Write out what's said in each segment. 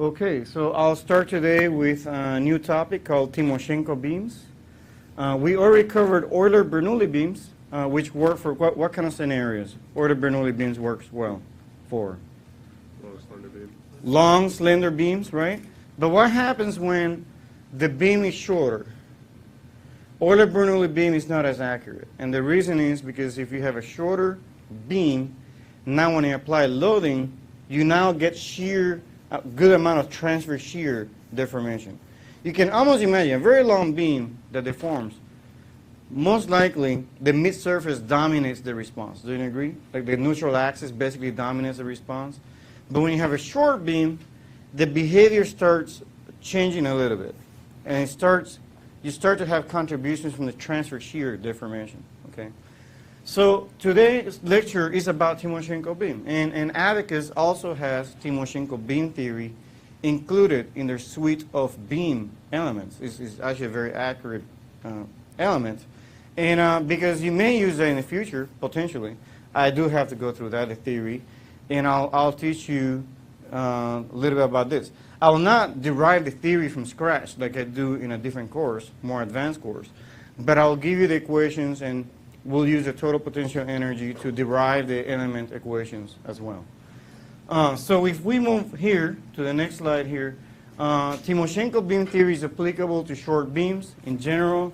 Okay, so I'll start today with a new topic called Timoshenko beams. We already covered Euler-Bernoulli beams, which work for what kind of scenarios? Euler-Bernoulli beams works well for? Long, slender beam. Long, slender beams, right? But what happens when the beam is shorter? Euler-Bernoulli beam is not as accurate. And the reason is because if you have a shorter beam, now when you apply loading, you now get shear, a good amount of transfer shear deformation. You can almost imagine a very long beam that deforms. Most likely, the mid-surface dominates the response. Do you agree? Like the neutral axis basically dominates the response. But when you have a short beam, the behavior starts changing a little bit. And you start to have contributions from the transfer shear deformation. Okay? So today's lecture is about Timoshenko beam. And Abacus also has Timoshenko beam theory included in their suite of beam elements. It's actually a very accurate element. And because you may use that in the future, potentially, I do have to go through that theory. And I'll teach you a little bit about this. I will not derive the theory from scratch like I do in a different course, more advanced course. But I'll give you the equations, and we'll use the total potential energy to derive the element equations as well. So if we move here to the next slide here, Timoshenko beam theory is applicable to short beams in general,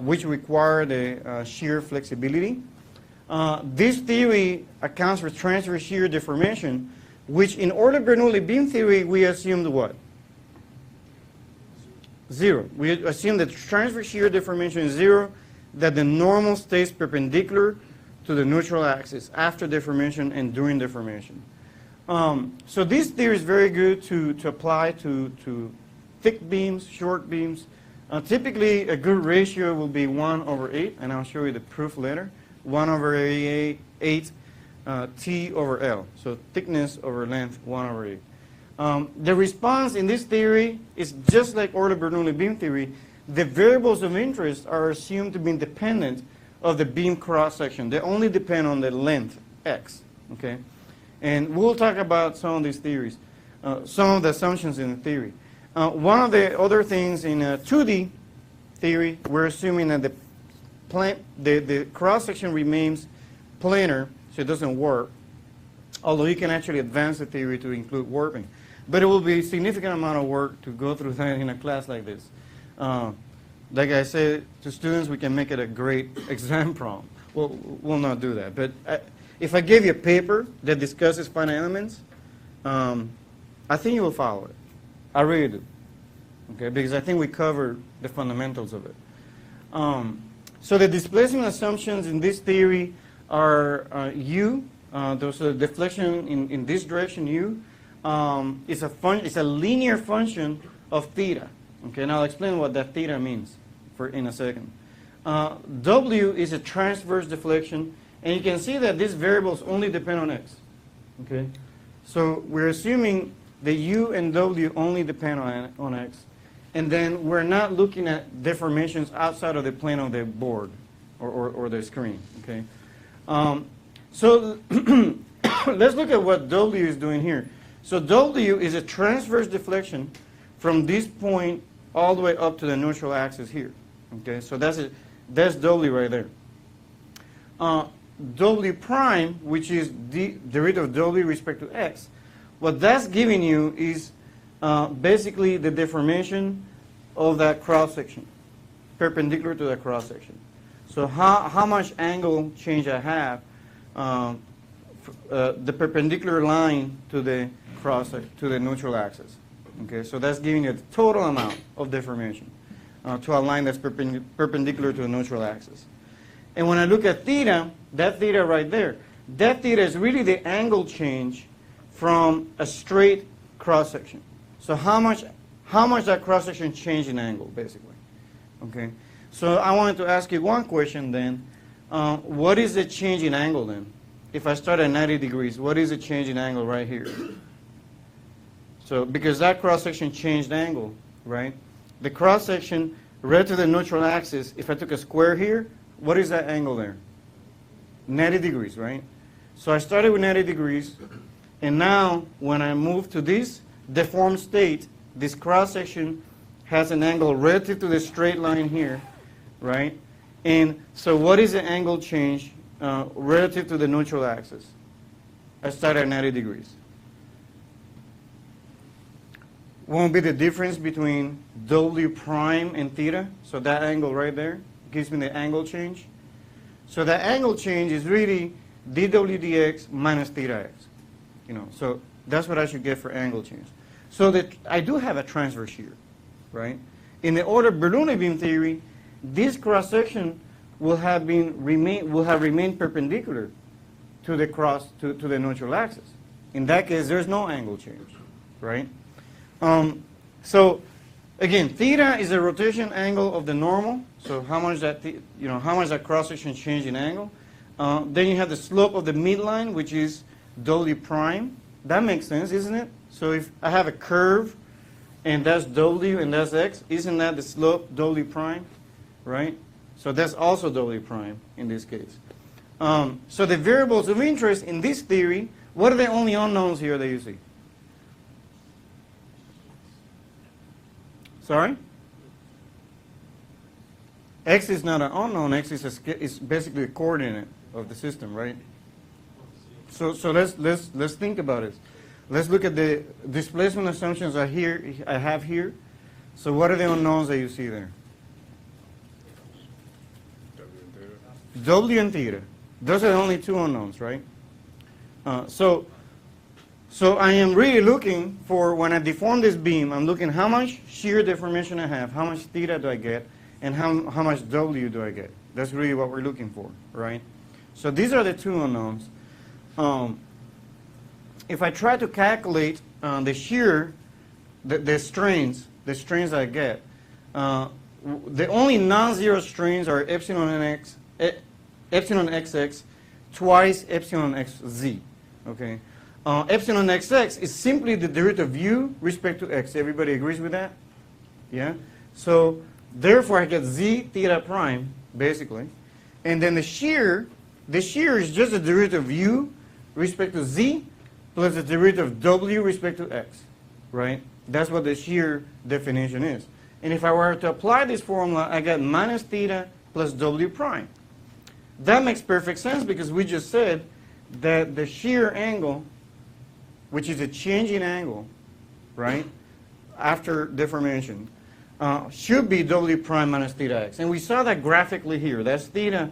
which require the shear flexibility. This theory accounts for transfer shear deformation, which in Euler-Bernoulli beam theory we assumed what? 0. We assume that transfer shear deformation is 0, that the normal stays perpendicular to the neutral axis after deformation and during deformation. So this theory is very good to apply to thick beams, short beams. Typically, a good ratio will be 1/8, and I'll show you the proof later. 1/8 T over L. So thickness over length, 1/8. The response in this theory is just like Euler-Bernoulli beam theory. The variables of interest are assumed to be independent of the beam cross-section. They only depend on the length, x. Okay? And we'll talk about some of these theories, some of the assumptions in the theory. One of the other things in 2D theory, we're assuming that the cross-section remains planar, so it doesn't warp, although you can actually advance the theory to include warping. But it will be a significant amount of work to go through that in a class like this. Like I said to students, we can make it a great exam problem. We'll not do that. But if I gave you a paper that discusses finite elements, I think you will follow it. I really do. Okay, because I think we covered the fundamentals of it. So the displacement assumptions in this theory are U. There's a deflection in this direction, U. It's a linear function of theta. Okay, and I'll explain what that theta means in a second. W is a transverse deflection, and you can see that these variables only depend on x. Okay, so we're assuming that U and W only depend on x, and then we're not looking at deformations outside of the plane of the board or the screen. Okay, so let's look at what W is doing here. So W is a transverse deflection from this point all the way up to the neutral axis here. Okay, so that's W right there. W prime, which is the derivative of W with respect to x, what that's giving you is basically the deformation of that cross-section, perpendicular to that cross-section. So how much angle change I have, the perpendicular line to the neutral axis. Okay, so that's giving you the total amount of deformation to a line that's perpendicular to the neutral axis. And when I look at theta, that theta right there, that theta is really the angle change from a straight cross-section. So how much that cross-section changed in angle, basically. Okay, so I wanted to ask you one question then. What is the change in angle then? If I start at 90 degrees, what is the change in angle right here? So because that cross-section changed angle, right? The cross-section relative to the neutral axis, if I took a square here, what is that angle there? 90 degrees, right? So I started with 90 degrees, and now when I move to this, deformed state, this cross-section has an angle relative to the straight line here, right? And so what is the angle change relative to the neutral axis? I start at 90 degrees. Won't be the difference between W prime and theta. So that angle right there gives me the angle change. So the angle change is really dw dx minus theta x. So that's what I should get for angle change. So that I do have a transverse shear, right? In the order Bernoulli beam theory, this cross section will have remained perpendicular to the neutral axis. In that case, there's no angle change, right? So again, theta is the rotation angle of the normal. So how much that cross section change in angle? Then you have the slope of the midline, which is W prime. That makes sense, isn't it? So if I have a curve, and that's W and that's X, isn't that the slope W prime, right? So that's also W prime in this case. So the variables of interest in this theory, what are the only unknowns here that you see? Sorry? X is not an unknown. X is basically a coordinate of the system, right? So let's think about it. Let's look at the displacement assumptions I have here. So what are the unknowns that you see there? W and theta. Those are the only two unknowns, right? So I am really looking for, when I deform this beam, I'm looking how much shear deformation I have, how much theta do I get, and how much W do I get. That's really what we're looking for, right? So these are the two unknowns. If I try to calculate the shear, the strains I get, the only non-zero strains are epsilon xx twice epsilon xz. Okay, epsilon xx is simply the derivative of u respect to x. Everybody agrees with that? Yeah. So therefore, I get z theta prime basically, and then the shear is just the derivative of u respect to z plus the derivative of w respect to x, right? That's what the shear definition is. And if I were to apply this formula, I get minus theta plus w prime. That makes perfect sense because we just said that the shear angle, which is a change in angle, right, after deformation, should be w prime minus theta x. And we saw that graphically here. That's theta,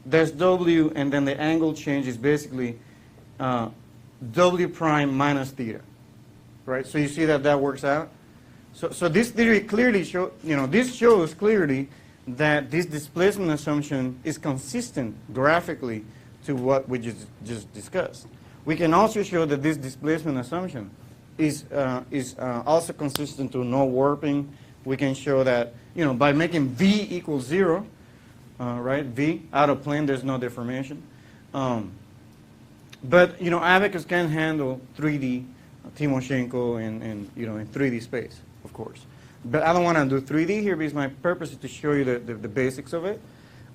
that's w, and then the angle change is basically w prime minus theta, right? So you see that works out. So this theory clearly shows clearly that this displacement assumption is consistent graphically to what we just discussed. We can also show that this displacement assumption is also consistent to no warping. We can show that by making v equals 0, right? V out of plane, there's no deformation. But abacus can handle 3D Timoshenko and in 3D space, of course. But I don't want to do 3D here because my purpose is to show you the basics of it.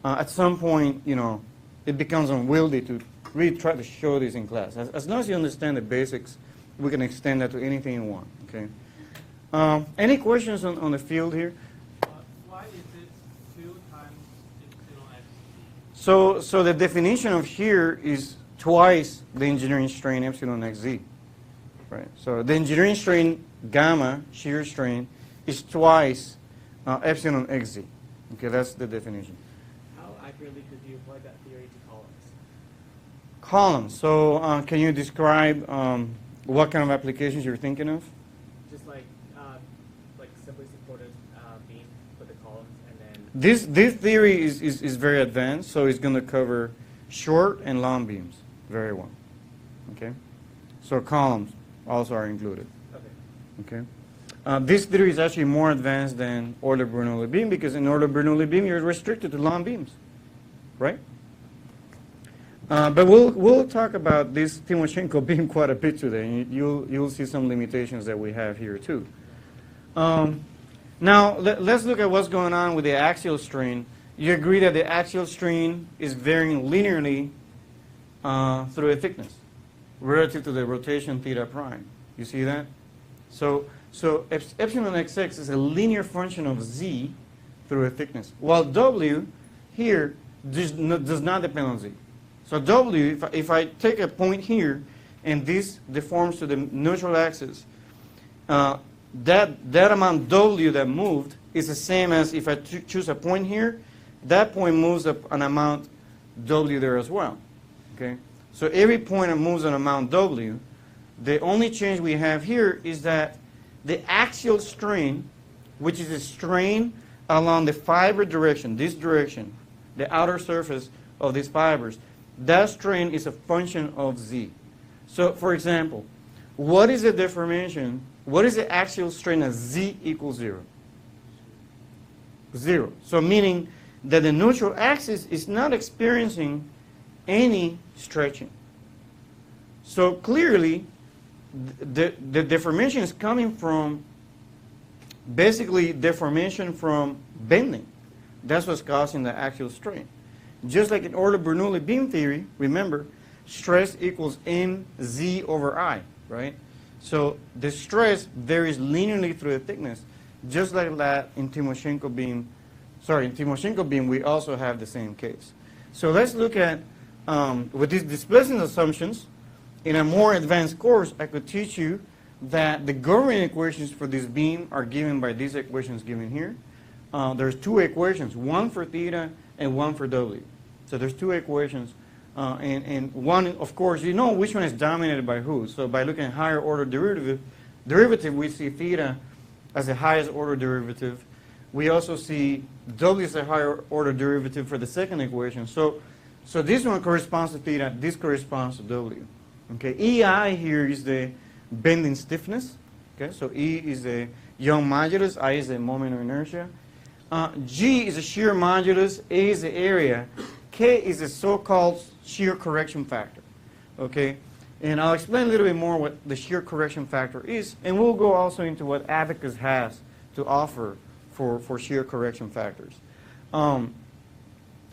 At some point, it becomes unwieldy to really try to show this in class. As long as you understand the basics, we can extend that to anything you want. Okay. Any questions on the field here? Why is it 2 times epsilon x? So the definition of shear is twice the engineering strain epsilon xz, right? So the engineering strain gamma, shear strain, is twice epsilon xz. Okay, that's the definition. How accurately could you apply that theory to columns? Columns. So can you describe what kind of applications you're thinking of? Just like simply supported beam with the columns, and then This theory is very advanced, so it's going to cover short and long beams very well. Okay, so columns also are included. okay. Okay, this theory is actually more advanced than Euler-Bernoulli beam because in Euler-Bernoulli beam you're restricted to long beams, right? But we'll talk about this Timoshenko beam quite a bit today, and you'll see some limitations that we have here too. Now let's look at what's going on with the axial strain. You agree that the axial strain is varying linearly through a thickness relative to the rotation theta prime. You see that? So epsilon xx is a linear function of z through a thickness, while w here does not depend on z. So w, if I take a point here and this deforms to the neutral axis, that amount w that moved is the same as if I choose a point here, that point moves up an amount w there as well. Okay? So every point that moves an amount w. The only change we have here is that the axial strain, which is a strain along the fiber direction, this direction, the outer surface of these fibers, that strain is a function of z. So, for example, what is the deformation, what is the axial strain at z equals 0? 0. So meaning that the neutral axis is not experiencing any stretching. So clearly, the deformation is coming from basically deformation from bending. That's what's causing the axial strain. Just like in Euler-Bernoulli beam theory, remember, stress equals mz over I, right? So the stress varies linearly through the thickness, just like that in Timoshenko beam. Sorry, in Timoshenko beam, we also have the same case. So let's look at, with these displacement assumptions, in a more advanced course, I could teach you that the governing equations for this beam are given by these equations given here. There's two equations, one for theta and one for w. So there's two equations, and one, of course, you know which one is dominated by who. So by looking at higher order derivative, we see theta as the highest order derivative. We also see w as a higher order derivative for the second equation. So this one corresponds to theta, this corresponds to w. Okay, EI here is the bending stiffness. Okay, so E is the Young modulus, I is the moment of inertia. G is the shear modulus, A is the area, K is the so-called shear correction factor. Okay, and I'll explain a little bit more what the shear correction factor is, and we'll go also into what Abacus has to offer for shear correction factors.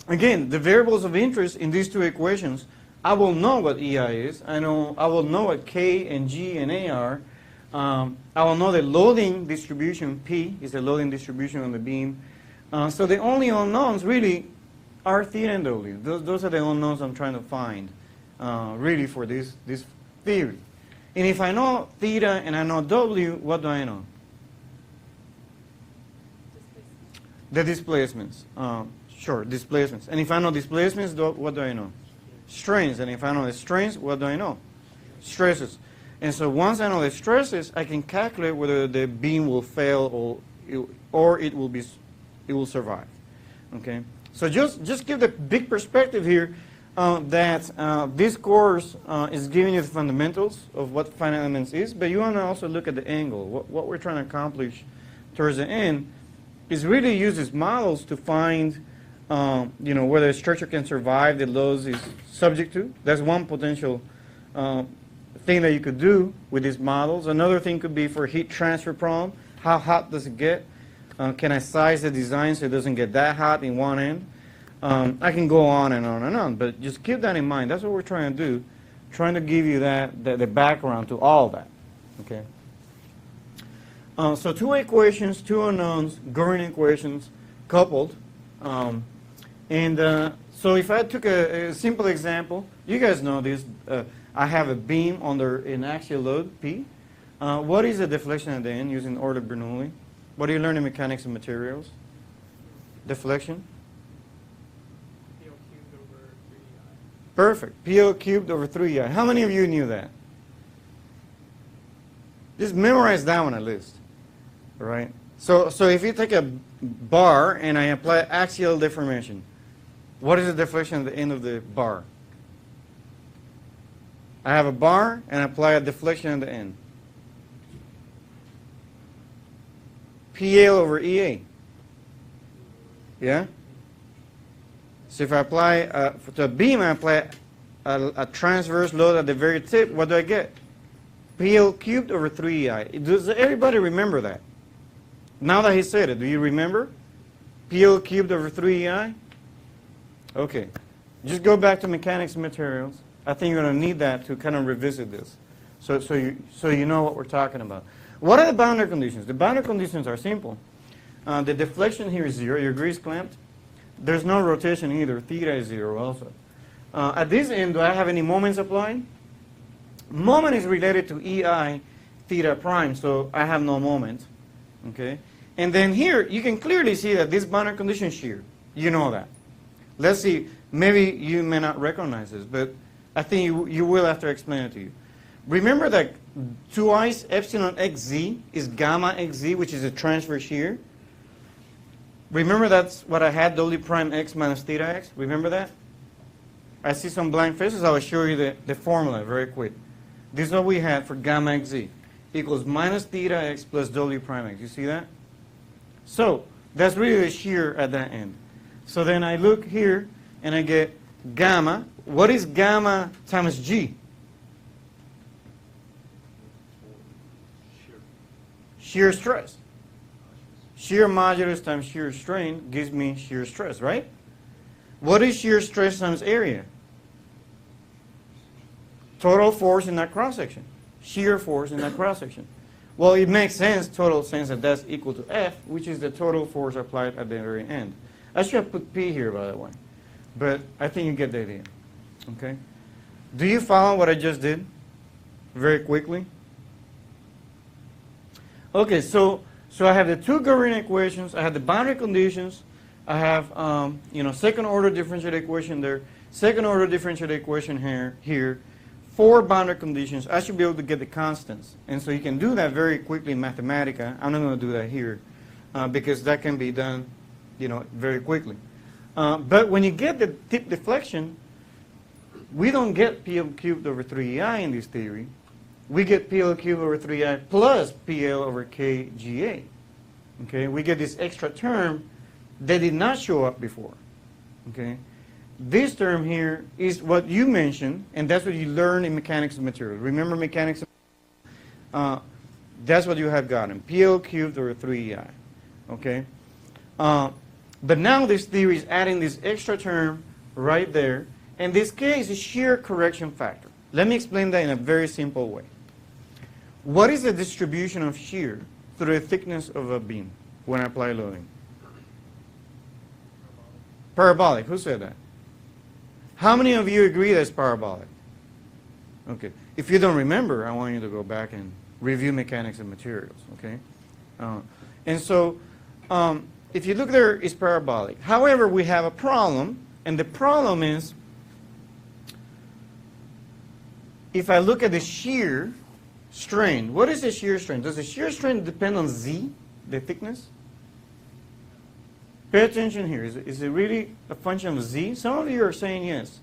Again, the variables of interest in these two equations, I will know what EI is. I will know what K and G and A are. I will know the loading distribution, P is the loading distribution on the beam. So the only unknowns really are theta and W. Those are the unknowns I'm trying to find really for this theory. And if I know theta and I know W, what do I know? The displacements. Sure, displacements. And if I know displacements, what do I know? Strains. And if I know the strains, what do I know? Stresses. And so once I know the stresses, I can calculate whether the beam will fail or it will survive. Okay. So just give the big perspective here that this course is giving you the fundamentals of what finite elements is, but you want to also look at the angle. What we're trying to accomplish towards the end is really use these models to find whether a structure can survive the loads it's subject to. That's one potential thing that you could do with these models. Another thing could be for heat transfer problem. How hot does it get? Can I size the design so it doesn't get that hot in one end? I can go on and on and on, but just keep that in mind. That's what we're trying to do, trying to give you the background to all that. Okay. So two equations, two unknowns, governing equations, coupled. So if I took a simple example, you guys know this. I have a beam under an axial load, P. What is the deflection at the end using Euler-Bernoulli? What do you learn in mechanics of materials? Deflection? PO cubed over 3i. Perfect. PO cubed over 3i. How many of you knew that? Just memorize that one at least. All right? So if you take a bar and I apply axial deformation, what is the deflection at the end of the bar? I have a bar and I apply a deflection at the end. PL over EA. Yeah? So if I apply, to a beam, I apply a transverse load at the very tip, what do I get? PL cubed over 3EI. Does everybody remember that? Now that he said it, do you remember? PL cubed over 3EI? Okay. Just go back to mechanics of materials. I think you're going to need that to kind of revisit this. So you know what we're talking about. What are the boundary conditions? The boundary conditions are simple. The deflection here is 0. Your grease clamped. There's no rotation either. Theta is 0 also. At this end, do I have any moments applied? Moment is related to EI theta prime, so I have no moment. Okay? And then here, you can clearly see that this boundary condition is shear. You know that. Let's see. Maybe you may not recognize this, but I think you will after I explain it to you. Remember that twice epsilon xz is gamma xz, which is a transverse shear. Remember that's what I had, W prime x minus theta x? Remember that? I see some blank faces. I will show you the formula very quick. This is what we had for gamma xz equals minus theta x plus W prime x. You see that? So that's really the shear at that end. So then I look here and I get gamma. What is gamma times g? Shear stress. Shear modulus times shear strain gives me shear stress, right? What is shear stress times area? Total force in that cross-section. Shear force in that cross-section. Well, it makes sense, total sense, that that's equal to F, which is the total force applied at the very end. I should have put P here, by the way. But I think you get the idea. Okay? Do you follow what I just did? Very quickly. Okay, so I have the two governing equations. I have the boundary conditions. I have, second order differential equation there. Second order differential equation here. 4 boundary conditions. I should be able to get the constants. And so you can do that very quickly in Mathematica. I'm not going to do that here because that can be done, very quickly. But when you get the tip deflection, we don't get PL cubed over 3EI in this theory. We get PL cubed over 3I plus PL over KGA. Okay, we get this extra term that did not show up before. Okay, this term here is what you mentioned, and that's what you learn in mechanics of materials. Remember mechanics of that's what you have gotten, PL cubed over 3EI. Okay, but now this theory is adding this extra term right there, and this K is a shear correction factor. Let me explain that in a very simple way. What is the distribution of shear through the thickness of a beam when I apply loading? Parabolic. Who said that? How many of you agree that's parabolic? Okay. If you don't remember, I want you to go back and review mechanics of materials. Okay. And so, if you look there, it's parabolic. However, we have a problem, and the problem is, if I look at the shear strain, what is the shear strain? Does the shear strain depend on Z, the thickness? Pay attention here. Is it really a function of Z? Some of you are saying yes,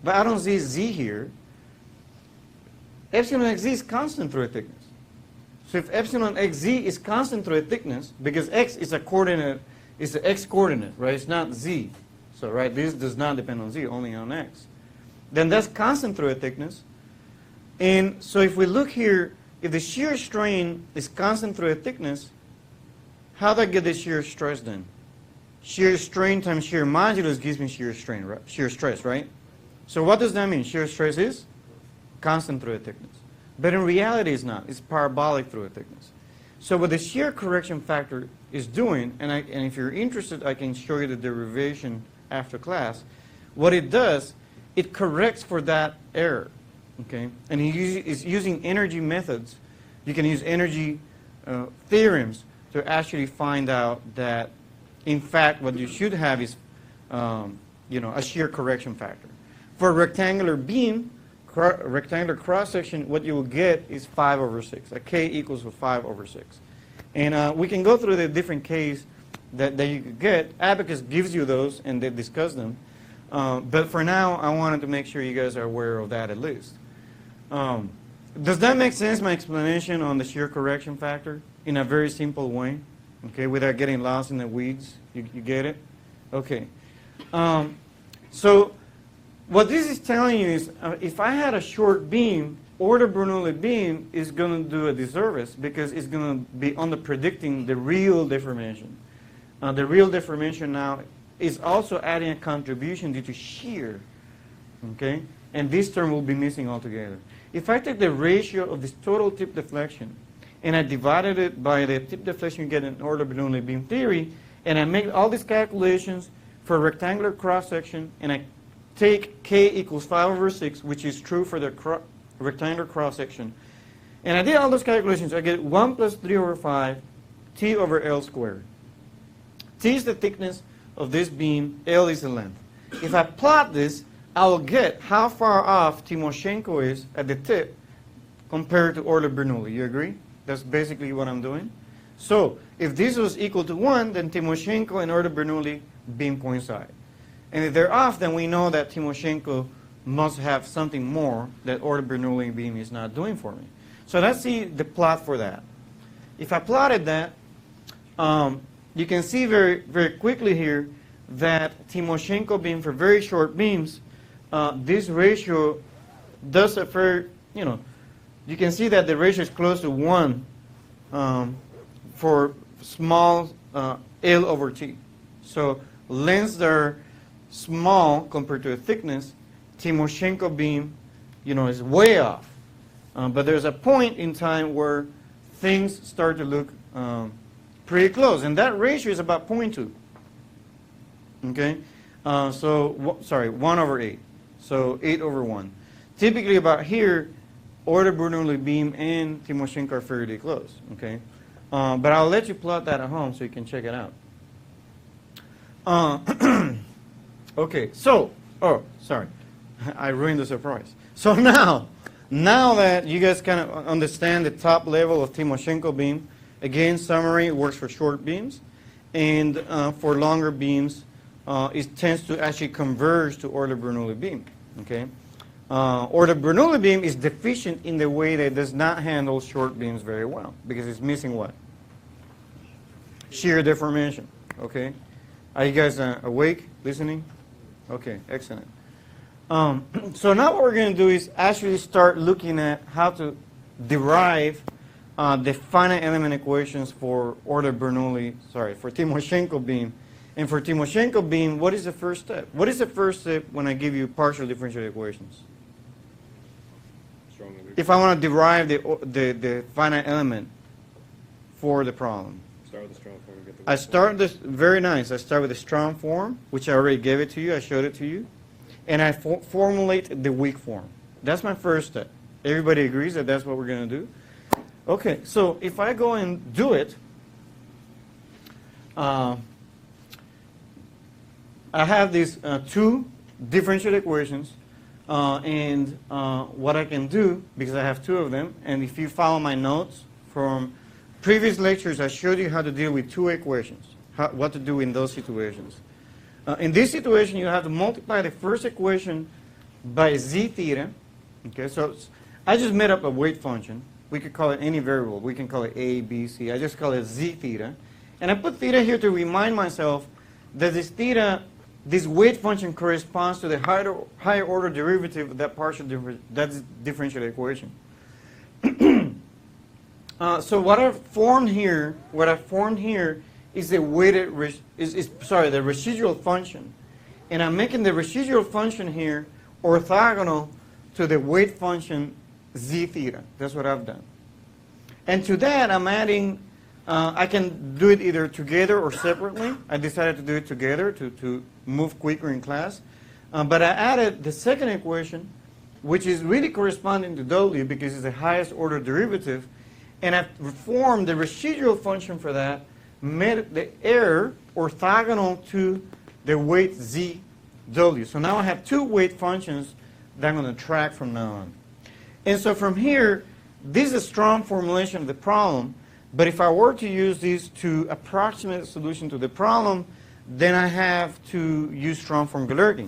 but I don't see Z here. Epsilon xz is constant through a thickness. So if epsilon xz is constant through a thickness, because x is a coordinate, it's an x coordinate, right? It's not Z. So, right, this does not depend on Z, only on x. Then that's constant through a thickness. And so if we look here, if the shear strain is constant through a thickness, how do I get the shear stress then? Shear strain times shear modulus gives me shear strain, right? Shear stress, right? So what does that mean? Shear stress is constant through a thickness. But in reality it's not. It's parabolic through a thickness. So what the shear correction factor is doing, and if you're interested, I can show you the derivation after class. What it does, it corrects for that error. Okay, and it's using energy methods. You can use energy theorems to actually find out that, in fact, what you should have is, a shear correction factor. For a rectangular beam, rectangular cross section, what you will get is 5 over 6. A K equals 5 over 6. And we can go through the different Ks that you could get. Abacus gives you those, and they discuss them. But for now, I wanted to make sure you guys are aware of that at least. Does that make sense, my explanation on the shear correction factor, in a very simple way? Okay, without getting lost in the weeds? You get it? Okay. So what this is telling you is, if I had a short beam, order Bernoulli beam is going to do a disservice because it's going to be under-predicting the real deformation. The real deformation now is also adding a contribution due to shear. Okay? And this term will be missing altogether. If I take the ratio of this total tip deflection and I divided it by the tip deflection you get in order Bernoulli beam theory, and I make all these calculations for rectangular cross-section, and I take k equals 5/6, which is true for the rectangular cross-section. And I did all those calculations. I get 1 plus 3/5 t over L squared. T is the thickness of this beam, L is the length. If I plot this, I will get how far off Timoshenko is at the tip compared to Euler Bernoulli. You agree? That's basically what I'm doing. So if this was equal to 1, then Timoshenko and Euler Bernoulli beam coincide. And if they're off, then we know that Timoshenko must have something more that Euler Bernoulli beam is not doing for me. So let's see the plot for that. If I plotted that, you can see very, very quickly here that Timoshenko beam for very short beams, this ratio does a fair, you can see that the ratio is close to 1 for small L over T. So lengths that are small compared to the thickness, Timoshenko beam, is way off. But there's a point in time where things start to look pretty close, and that ratio is about 0.2. Okay, sorry, 1/8. So 8/1. Typically about here, Euler Bernoulli beam and Timoshenko are fairly close. Okay, but I'll let you plot that at home so you can check it out. Okay, so sorry, I ruined the surprise. So now that you guys kind of understand the top level of Timoshenko beam, again, summary, it works for short beams, and for longer beams, it tends to actually converge to Euler Bernoulli beam. Okay, Euler Bernoulli beam is deficient in the way that it does not handle short beams very well because it's missing what? Shear deformation. Okay, are you guys awake, listening? Okay, excellent. So now what we're going to do is actually start looking at how to derive the finite element equations for Euler Bernoulli, for Timoshenko beam. And for Timoshenko beam, what is the first step? What is the first step when I give you partial differential equations? If I want to derive the finite element for the problem. Start with the strong form and get the I start this, very nice. I start with the strong form, which I already gave it to you. I showed it to you. And I formulate the weak form. That's my first step. Everybody agrees that that's what we're going to do? Okay, so if I go and do it, I have these two differential equations, and what I can do, because I have two of them, and if you follow my notes from previous lectures, I showed you how to deal with two equations, what to do in those situations. In this situation, you have to multiply the first equation by z theta. Okay, so I just made up a weight function. We could call it any variable. We can call it A, B, C. I just call it z theta. And I put theta here to remind myself that this theta, this weight function corresponds to the higher order derivative of that differential equation. So what I've formed here is the the residual function, and I'm making the residual function here orthogonal to the weight function z theta. That's what I've done. And to that, I'm adding. I can do it either together or separately. I decided to do it together to move quicker in class. But I added the second equation, which is really corresponding to W because it's the highest order derivative. And I've formed the residual function for that, made the error orthogonal to the weight zw. So now I have two weight functions that I'm going to track from now on. And so from here, this is a strong formulation of the problem. But if I were to use these to approximate a solution to the problem, then I have to use strong form Galerkin.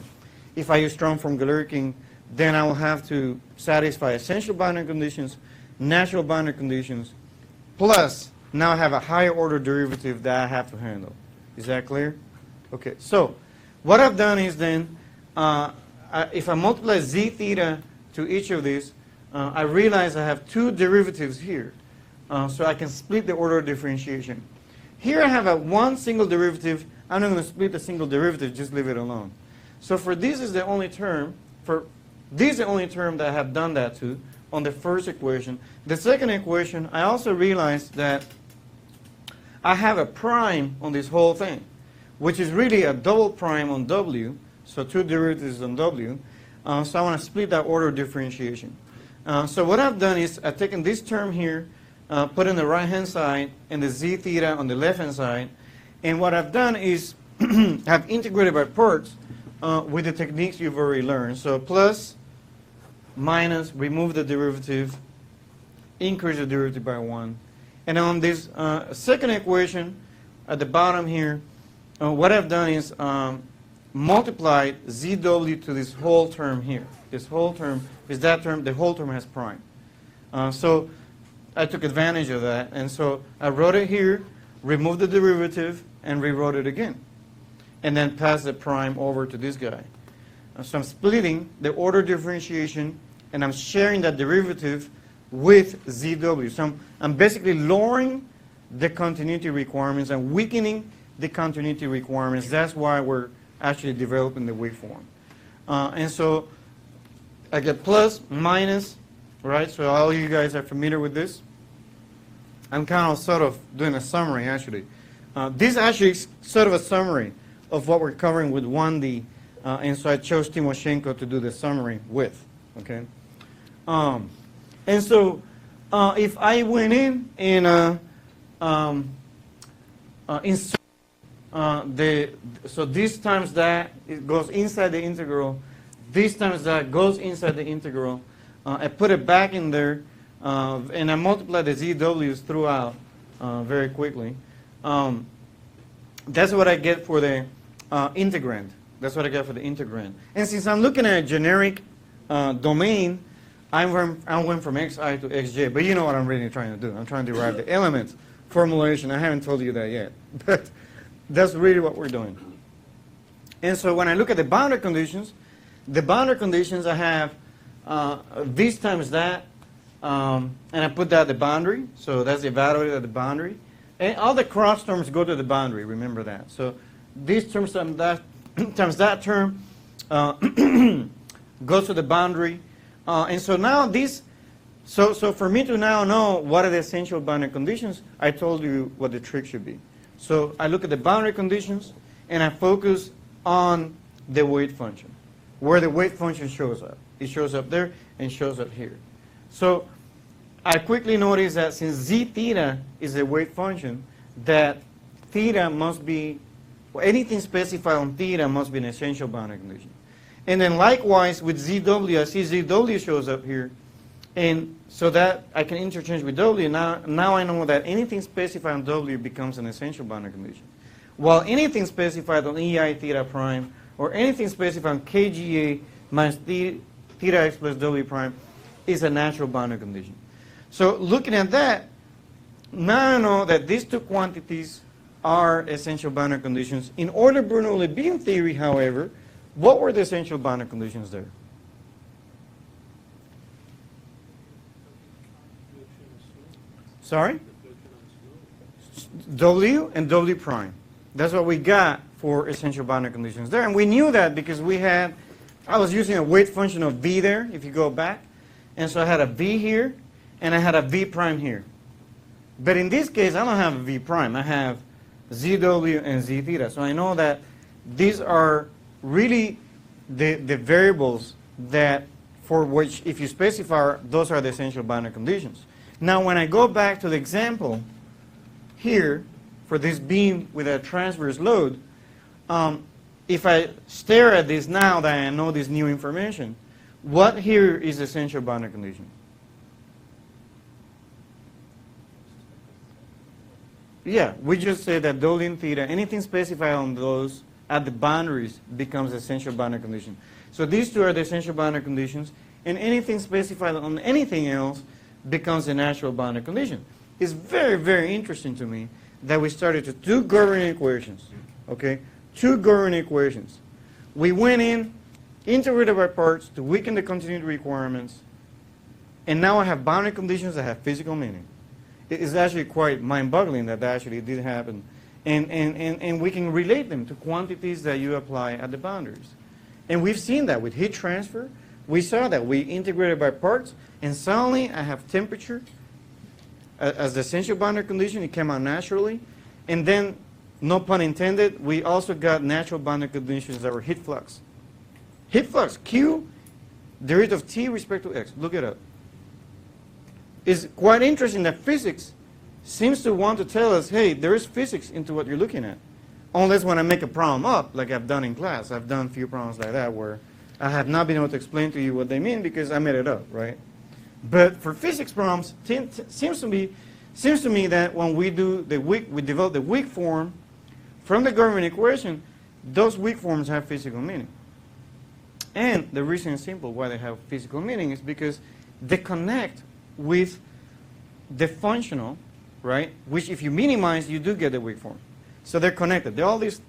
If I use strong form Galerkin, then I will have to satisfy essential boundary conditions, natural boundary conditions, plus now I have a higher order derivative that I have to handle. Is that clear? Okay, so what I've done is then, if I multiply z theta to each of these, I realize I have two derivatives here. So I can split the order of differentiation. Here I have one single derivative. I'm not going to split the single derivative, just leave it alone. So for this is the only term, that I have done that to. on the first equation. The second equation, I also realized that I have a prime on this whole thing, which is really a double prime on W, so two derivatives on W. So I want to split that order of differentiation. So what I've done is I've taken this term here, put on the right-hand side, and the z theta on the left-hand side. And what I've done is have integrated by parts with the techniques you've already learned. So plus, minus, remove the derivative, increase the derivative by 1. And on this second equation at the bottom here, what I've done is multiplied ZW to this whole term here. This whole term is that term, the whole term has prime. So I took advantage of that, and so I wrote it here, removed the derivative, and rewrote it again. And then passed the prime over to this guy. So I'm splitting the order differentiation, and I'm sharing that derivative with ZW. So I'm basically lowering the continuity requirements and weakening the continuity requirements. That's why we're actually developing the weak form. And so I get plus, minus, right? So all you guys are familiar with this. I'm kind of sort of doing a summary, actually. This actually is sort of a summary of what we're covering with 1D. And so I chose Timoshenko to do the summary with, okay? And so if I went in and insert so this times that, it goes inside the integral. This times that goes inside the integral. I put it back in there, and I multiply the ZWs throughout very quickly. That's what I get for the integrand. That's what I get for the integrand. And since I'm looking at a generic domain, I went from xi to xj. But you know what I'm really trying to do. I'm trying to derive the elements formulation. I haven't told you that yet. But that's really what we're doing. And so when I look at the boundary conditions, I have this times that, and I put that at the boundary. So that's evaluated at the boundary. And all the cross terms go to the boundary, remember that. So these terms times that term goes to the boundary. And so now so for me to now know what are the essential boundary conditions, I told you what the trick should be. So I look at the boundary conditions, and I focus on the weight function, where the weight function shows up. It shows up there and shows up here. So I quickly notice that since z theta is a weight function, that theta must be, anything specified on theta must be an essential boundary condition. And then likewise with ZW, I see ZW shows up here. And so that I can interchange with W. Now I know that anything specified on W becomes an essential boundary condition. While anything specified on EI theta prime, or anything specified on KGA minus theta x plus W prime is a natural boundary condition. So looking at that, now I know that these two quantities are essential boundary conditions. In order-Bernoulli beam theory, however, what were the essential boundary conditions there? Sorry? W and W prime. That's what we got for essential boundary conditions there. And we knew that because I was using a weight function of V there, if you go back. And so I had a V here, and I had a V prime here. But in this case, I don't have a V prime. I have ZW and Z theta. So I know that these are really the variables that for which, if you specify, those are the essential boundary conditions. Now, when I go back to the example here for this beam with a transverse load, if I stare at this now that I know this new information, what here is the essential boundary condition? Yeah, we just say that W and theta, anything specified on those at the boundaries becomes essential boundary condition. So these two are the essential boundary conditions, and anything specified on anything else becomes a natural boundary condition. It's very, very interesting to me that we started to two governing equations, okay? Two governing equations. We went in, integrated by parts to weaken the continuity requirements, and now I have boundary conditions that have physical meaning. It's actually quite mind-boggling that actually did happen. And we can relate them to quantities that you apply at the boundaries. And we've seen that with heat transfer. We saw that. We integrated by parts, and suddenly I have temperature as the essential boundary condition. It came out naturally. And then, no pun intended, we also got natural boundary conditions that were heat flux. Heat flux, Q, derivative of T respect to X. Look it up. It's quite interesting that physics seems to want to tell us, hey, there is physics into what you're looking at. Unless when I make a problem up, like I've done in class. I've done a few problems like that where I have not been able to explain to you what they mean because I made it up, right? But for physics problems, seems to me that when we develop the weak form from the government equation, those weak forms have physical meaning. And the reason is simple why they have physical meaning is because they connect with the functional, right? Which if you minimize, you do get the weak form. So they're connected. All these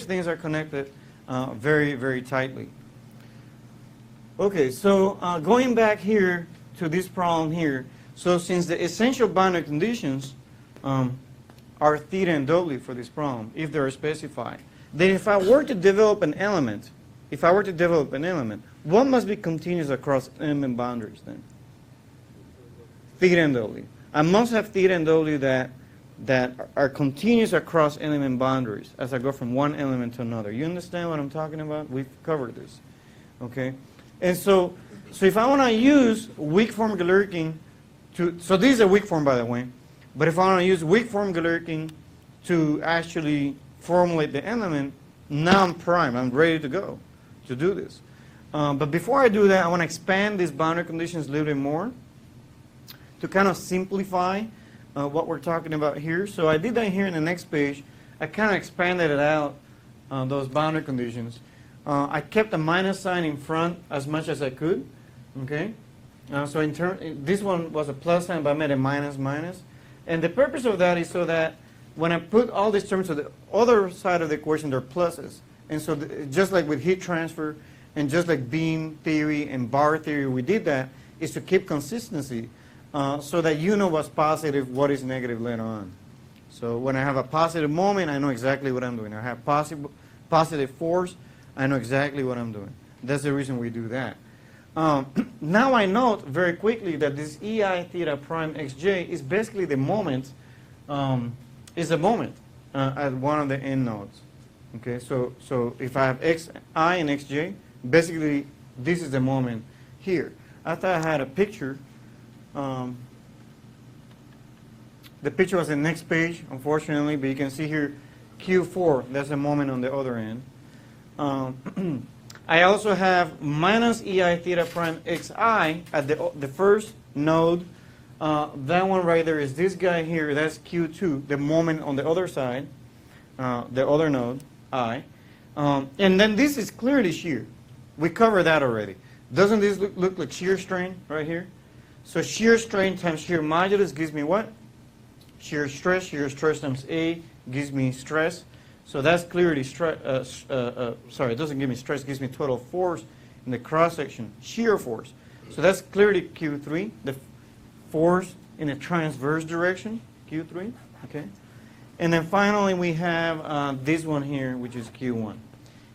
things are connected very, very tightly. Okay, so going back here to this problem here, so since the essential boundary conditions are theta and W for this problem, if they are specified, then if I were to develop an element, what must be continuous across element boundaries then? Theta and W. I must have theta and W that are continuous across element boundaries as I go from one element to another. You understand what I'm talking about? We've covered this. Okay? And so if I want to use weak form Galerkin so this is a weak form, by the way, but if I want to use weak form Galerkin to actually formulate the element, now I'm primed. I'm ready to go to do this. But before I do that, I want to expand these boundary conditions a little bit more to kind of simplify what we're talking about here. So I did that here in the next page. I kind of expanded it out, those boundary conditions. I kept a minus sign in front as much as I could. Okay? So this one was a plus sign, but I made a minus minus. And the purpose of that is so that when I put all these terms to the other side of the equation, they're pluses. And so just like with heat transfer and just like beam theory and bar theory, we did that, is to keep consistency so that you know what's positive, what is negative later on. So when I have a positive moment, I know exactly what I'm doing. I have positive force, I know exactly what I'm doing. That's the reason we do that. Now I note very quickly that this EI theta prime xj is basically the moment, is a moment at one of the end nodes. Okay, so if I have xi and xj, basically this is the moment here. I thought I had a picture. The picture was the next page, unfortunately, but you can see here Q4, that's a moment on the other end. I also have minus EI theta prime xi at the first node. That one right there is this guy here, that's Q2, the moment on the other side, the other node, I. And then this is clearly shear. We covered that already. Doesn't this look like shear strain right here? So shear strain times shear modulus gives me what? Shear stress times A gives me stress. So that's clearly sorry, it doesn't give me stress, it gives me total force in the cross-section, shear force. So that's clearly Q3, the force in a transverse direction, Q3, okay? And then finally we have this one here, which is Q1.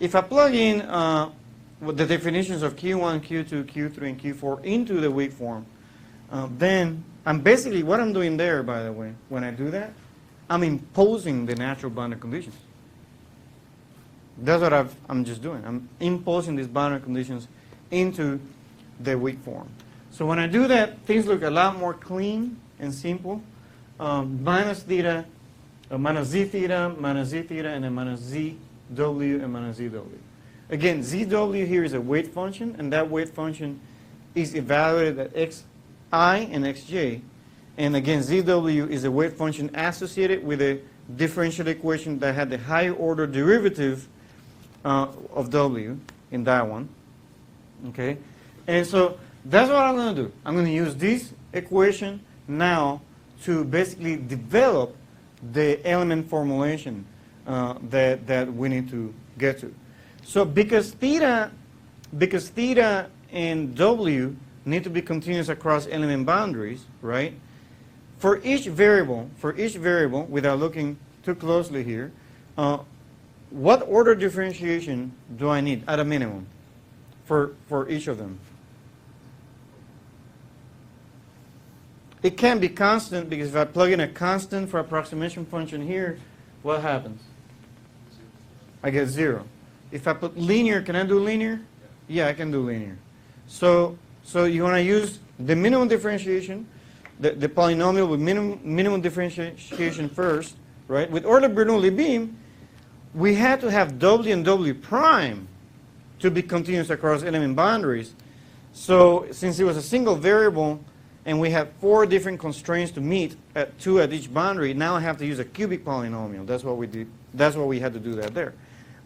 If I plug in the definitions of Q1, Q2, Q3, and Q4 into the weak form, then I'm basically, what I'm doing there, by the way, when I do that, I'm imposing the natural boundary conditions. That's what I'm just doing. I'm imposing these boundary conditions into the weak form. So when I do that, things look a lot more clean and simple. Minus theta, minus z theta, and then minus zw and minus zw. Again, zw here is a weight function, and that weight function is evaluated at xi and xj. And again, zw is a weight function associated with a differential equation that had the higher order derivative of w in that one. Okay? And so that's what I'm going to do. I'm going to use this equation now to basically develop the element formulation that we need to get to. So because theta and w need to be continuous across element boundaries, right? For each variable, without looking too closely here, what order differentiation do I need at a minimum for each of them? it can't be constant, because if I plug in a constant for approximation function here, what happens? I get 0. If I put linear, can I do linear? Yeah, I can do linear. So you want to use the minimum differentiation, the polynomial with minimum differentiation first, right? With ordered Bernoulli beam, we had to have W and W prime to be continuous across element boundaries. So since it was a single variable and we have 4 different constraints to meet, 2 at each boundary, now I have to use a cubic polynomial. That's what we did. That's what we had to do that there.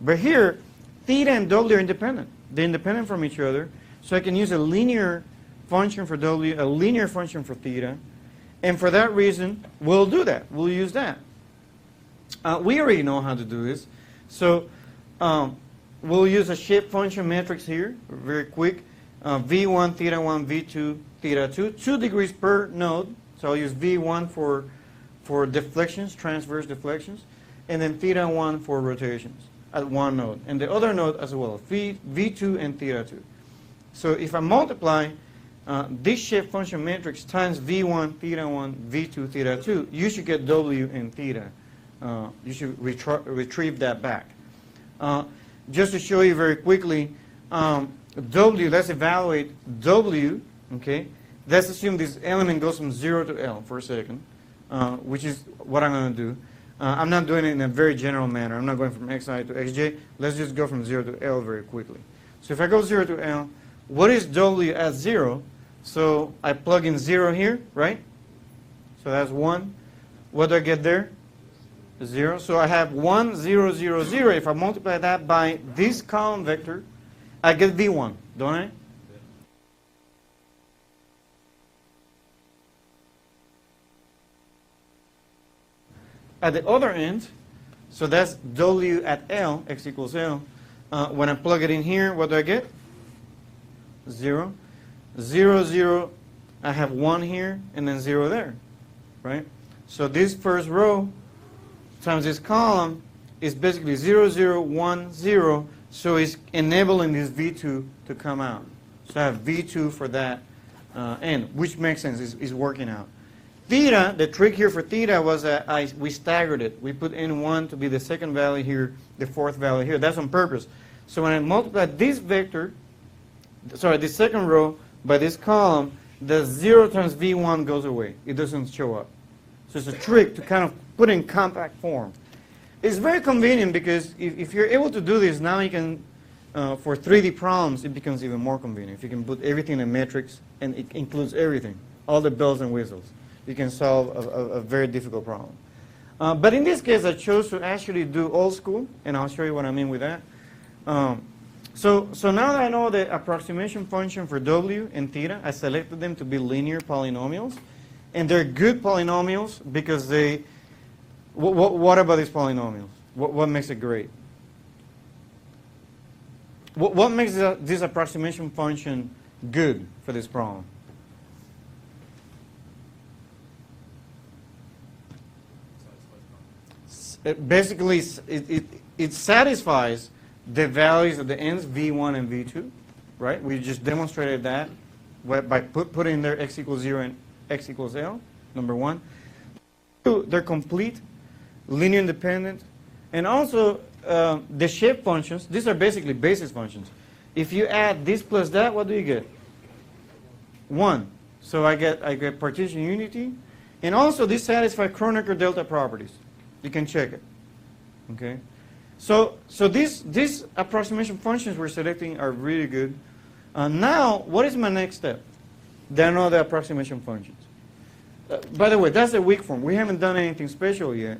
But here, theta and W are independent. They're independent from each other. So I can use a linear function for W, a linear function for theta. And for that reason, we'll do that. We'll use that. We already know how to do this. So we'll use a shape function matrix here, very quick. V1, theta 1, V2, theta 2. 2 degrees per node. So I'll use V1 for deflections, transverse deflections. And then theta 1 for rotations at one node. And the other node as well, V2 and theta 2. So if I multiply this shape function matrix times V1, theta 1, V2, theta 2, you should get W and theta. You should retrieve that back. Just to show you very quickly, W, let's evaluate W, okay? Let's assume this element goes from 0 to L for a second, which is what I'm going to do. I'm not doing it in a very general manner. I'm not going from Xi to Xj. Let's just go from 0 to L very quickly. So if I go 0 to L, what is W at 0? So I plug in 0 here, right? So that's 1. What do I get there? 0. So I have 1, 0, 0, 0. If I multiply that by this column vector, I get V1, don't I? At the other end, so that's W at L, X equals L. When I plug it in here, what do I get? 0. 0, 0, I have 1 here, and then 0 there, right? So this first row times this column is basically 0, 0, 1, 0, so it's enabling this V2 to come out. So I have V2 for that end, which makes sense, it's working out. Theta, the trick here for theta was that we staggered it. We put N1 to be the second value here, the fourth value here. That's on purpose. So when I multiply this vector, sorry, this second row by this column, the 0 times V1 goes away. It doesn't show up. So it's a trick to kind of put in compact form. It's very convenient because if you're able to do this, now you can, for 3D problems, it becomes even more convenient. If you can put everything in matrix and it includes everything, all the bells and whistles, you can solve a very difficult problem. But in this case, I chose to actually do old school, and I'll show you what I mean with that. So now that I know the approximation function for W and theta, I selected them to be linear polynomials. And they're good polynomials because they, what about these polynomials? What makes it great? What makes this approximation function good for this problem? Basically, it satisfies the values of the ends, V1 and V2, right? We just demonstrated that by putting there x equals 0 and x equals L, number 1. 2, they're complete, linear independent, and also the shape functions, these are basically basis functions. If you add this plus that, what do you get? 1. So I get partition unity, and also these satisfy Kronecker delta properties. You can check it. Okay. So these approximation functions we're selecting are really good. Now, what is my next step? There are no other approximation functions. By the way, that's a weak form. We haven't done anything special yet.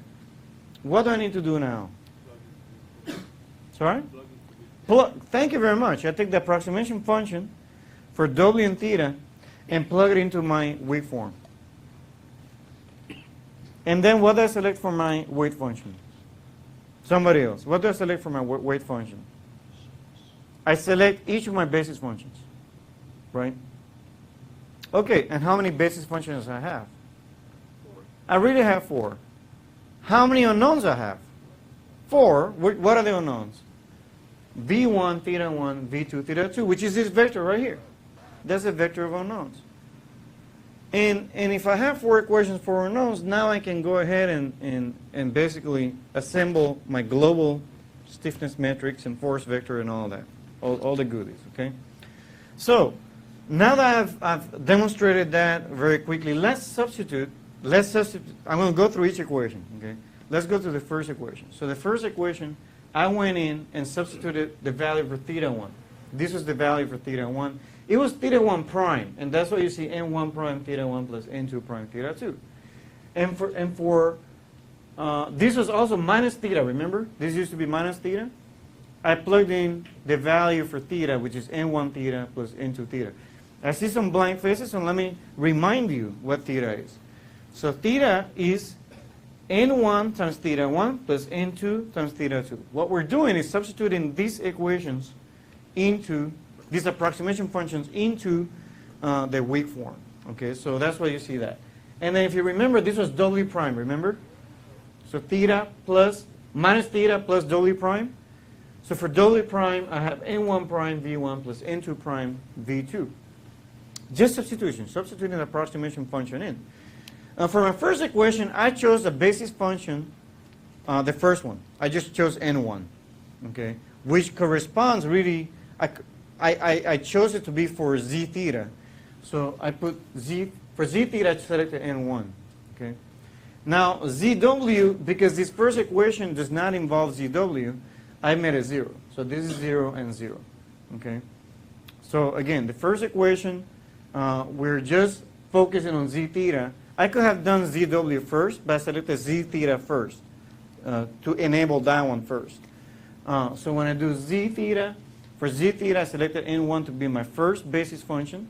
What do I need to do now? Sorry? Thank you very much. I take the approximation function for W and theta and plug it into my weak form. And then what do I select for my weight function? Somebody else. What do I select for my weight function? I select each of my basis functions, right? Okay, and how many basis functions I have? 4. I really have 4. How many unknowns I have? 4. What are the unknowns? V1, theta 1, V2, theta 2, which is this vector right here. That's a vector of unknowns. And if I have 4 equations for unknowns, now I can go ahead and basically assemble my global stiffness matrix and force vector and all that, all the goodies, okay? So now that I've demonstrated that very quickly, let's substitute. I'm going to go through each equation, okay? Let's go to the first equation. So the first equation, I went in and substituted the value for theta 1. This was the value for theta 1. It was theta 1 prime, and that's why you see n1 prime theta 1 plus n2 prime theta 2. And for this was also minus theta, remember? This used to be minus theta. I plugged in the value for theta, which is n1 theta plus n2 theta. I see some blank faces, so let me remind you what theta is. So theta is n1 times theta 1 plus n2 times theta 2. What we're doing is substituting these equations into these approximation functions into the weak form. Okay, so that's why you see that. And then if you remember, this was W prime, remember? So theta plus minus theta plus W prime. So for W prime, I have n1 prime v1 plus n2 prime v2. Just substitution, substituting the approximation function in. For my first equation, I chose a basis function, the first one. I just chose n1, okay, which corresponds really, I chose it to be for z theta. So I put z, for z theta, I selected n1, okay. Now zw, because this first equation does not involve zw, I made it 0. So this is 0 and 0, okay. So again, the first equation, we're just focusing on z theta. I could have done zw first, but I selected z theta first to enable that one first. So when I do z theta, for z theta, I selected n1 to be my first basis function.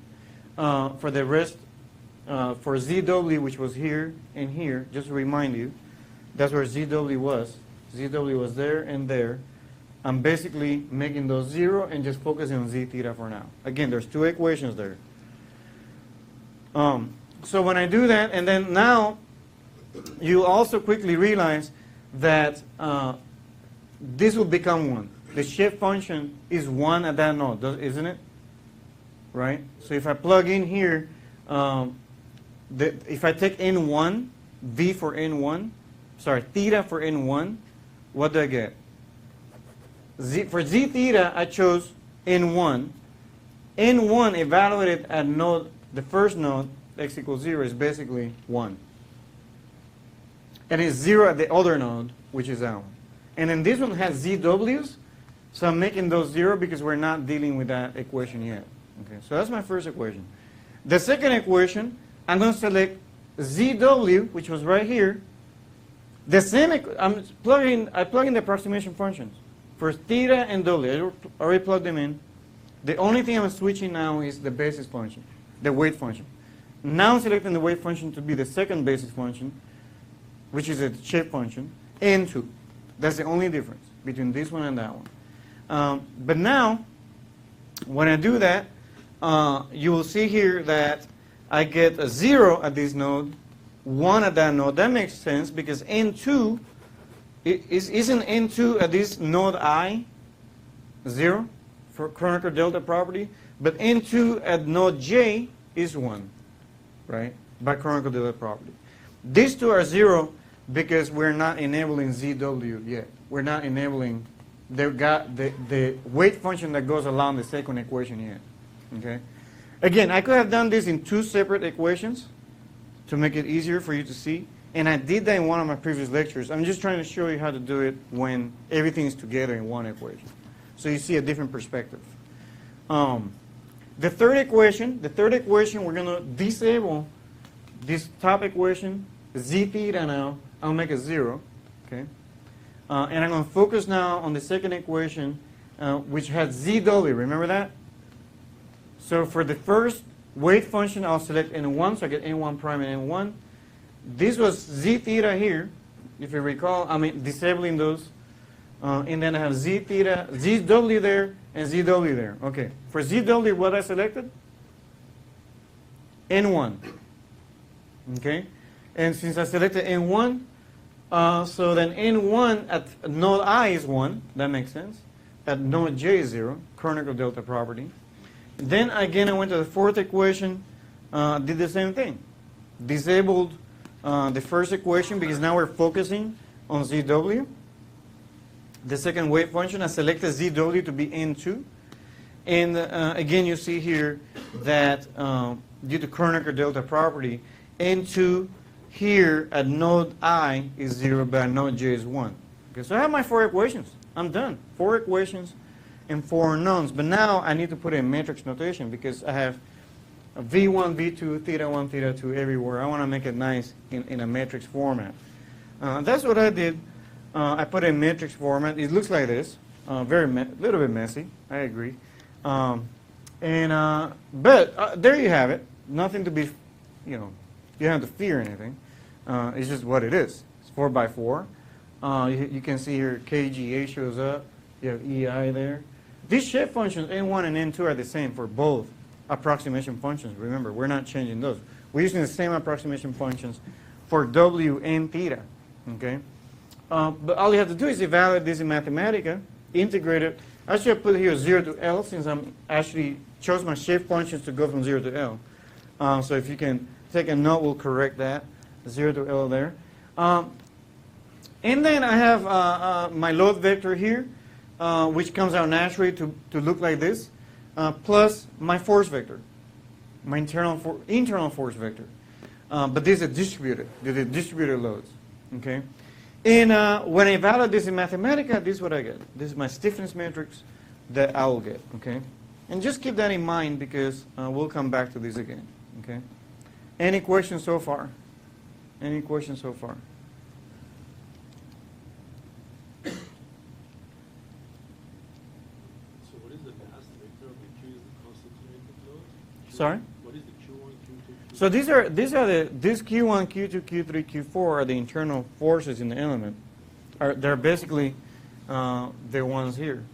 For the rest, for zw, which was here and here, just to remind you, that's where zw was. Zw was there and there. I'm basically making those 0 and just focusing on z theta for now. Again, there's 2 equations there. So when I do that, and then now you also quickly realize that this will become 1. The shape function is 1 at that node, isn't it? Right? So if I plug in here, if I take n1, v for n1, sorry, theta for n1, what do I get? For z theta, I chose n1. n1 evaluated at node, the first node, x equals 0, is basically 1. And it's 0 at the other node, which is that one. And then this one has zw's, so I'm making those 0 because we're not dealing with that equation yet. Okay, so that's my first equation. The second equation, I'm going to select zw, which was right here. The same, I plug in the approximation functions for theta and w. I already plugged them in. The only thing I'm switching now is the basis function, the weight function. Now I'm selecting the weight function to be the second basis function, which is a shape function, n2. That's the only difference between this one and that one. But now, when I do that, you will see here that I get a 0 at this node, 1 at that node. That makes sense because n2, isn't n2 at this node I 0 for Kronecker delta property? But n2 at node j is 1, right, by Kronecker delta property. These two are 0 because we're not enabling zw yet. We're not enabling the weight function that goes along the second equation yet. Okay. Again, I could have done this in 2 separate equations to make it easier for you to see. And I did that in one of my previous lectures. I'm just trying to show you how to do it when everything is together in one equation. So you see a different perspective. The third equation, we're going to disable this top equation, z theta now. I'll make it 0. Okay. And I'm going to focus now on the second equation, which has zw. Remember that? So for the first weight function, I'll select n1, so I get n1 prime and n1. This was z theta here, if you recall. I mean, disabling those. And then I have z theta, zw there, and zw there. Okay. For zw, what I selected? n1. Okay. And since I selected n1, so then n1 at node I is 1. That makes sense. At node j is 0. Kronecker delta property. Then again, I went to the fourth equation, did the same thing. disabled the first equation because now we're focusing on ZW. The second wave function, I selected ZW to be N2. And again, you see here that due to Kronecker delta property, N2 here at node I is 0, but at node J is 1. Okay, so I have my 4 equations. I'm done. 4 equations and 4 unknowns. But now I need to put a matrix notation because I have a V1, V2, theta 1, theta 2 everywhere. I want to make it nice in a matrix format. That's what I did. I put a matrix format. It looks like this. Little bit messy. I agree. But there you have it. Nothing to be, you don't have to fear anything. It's just what it is. It's 4 by 4. You can see here KGA shows up. You have EI there. These shape functions N1 and N2 are the same for both approximation functions. Remember, we're not changing those. We're using the same approximation functions for W and theta. Okay? But all you have to do is evaluate this in Mathematica, integrate it. Actually, I put here 0 to L since I'm actually chose my shape functions to go from 0 to L. So if you can take a note, we'll correct that. 0 to L there. And then I have my load vector here, which comes out naturally to look like this, plus my force vector, my internal force vector. But these are distributed. They're distributed loads. Okay? And when I evaluate this in Mathematica, this is what I get. This is my stiffness matrix that I will get. Okay? And just keep that in mind because we'll come back to this again. Okay? Any questions so far? Any questions so far? So what is the mass vector of the Q is the constituted load? Sorry? What is the Q1, Q2, Q3? So these Q1, Q2, Q3, Q4 are the internal forces in the element. They're basically the ones here.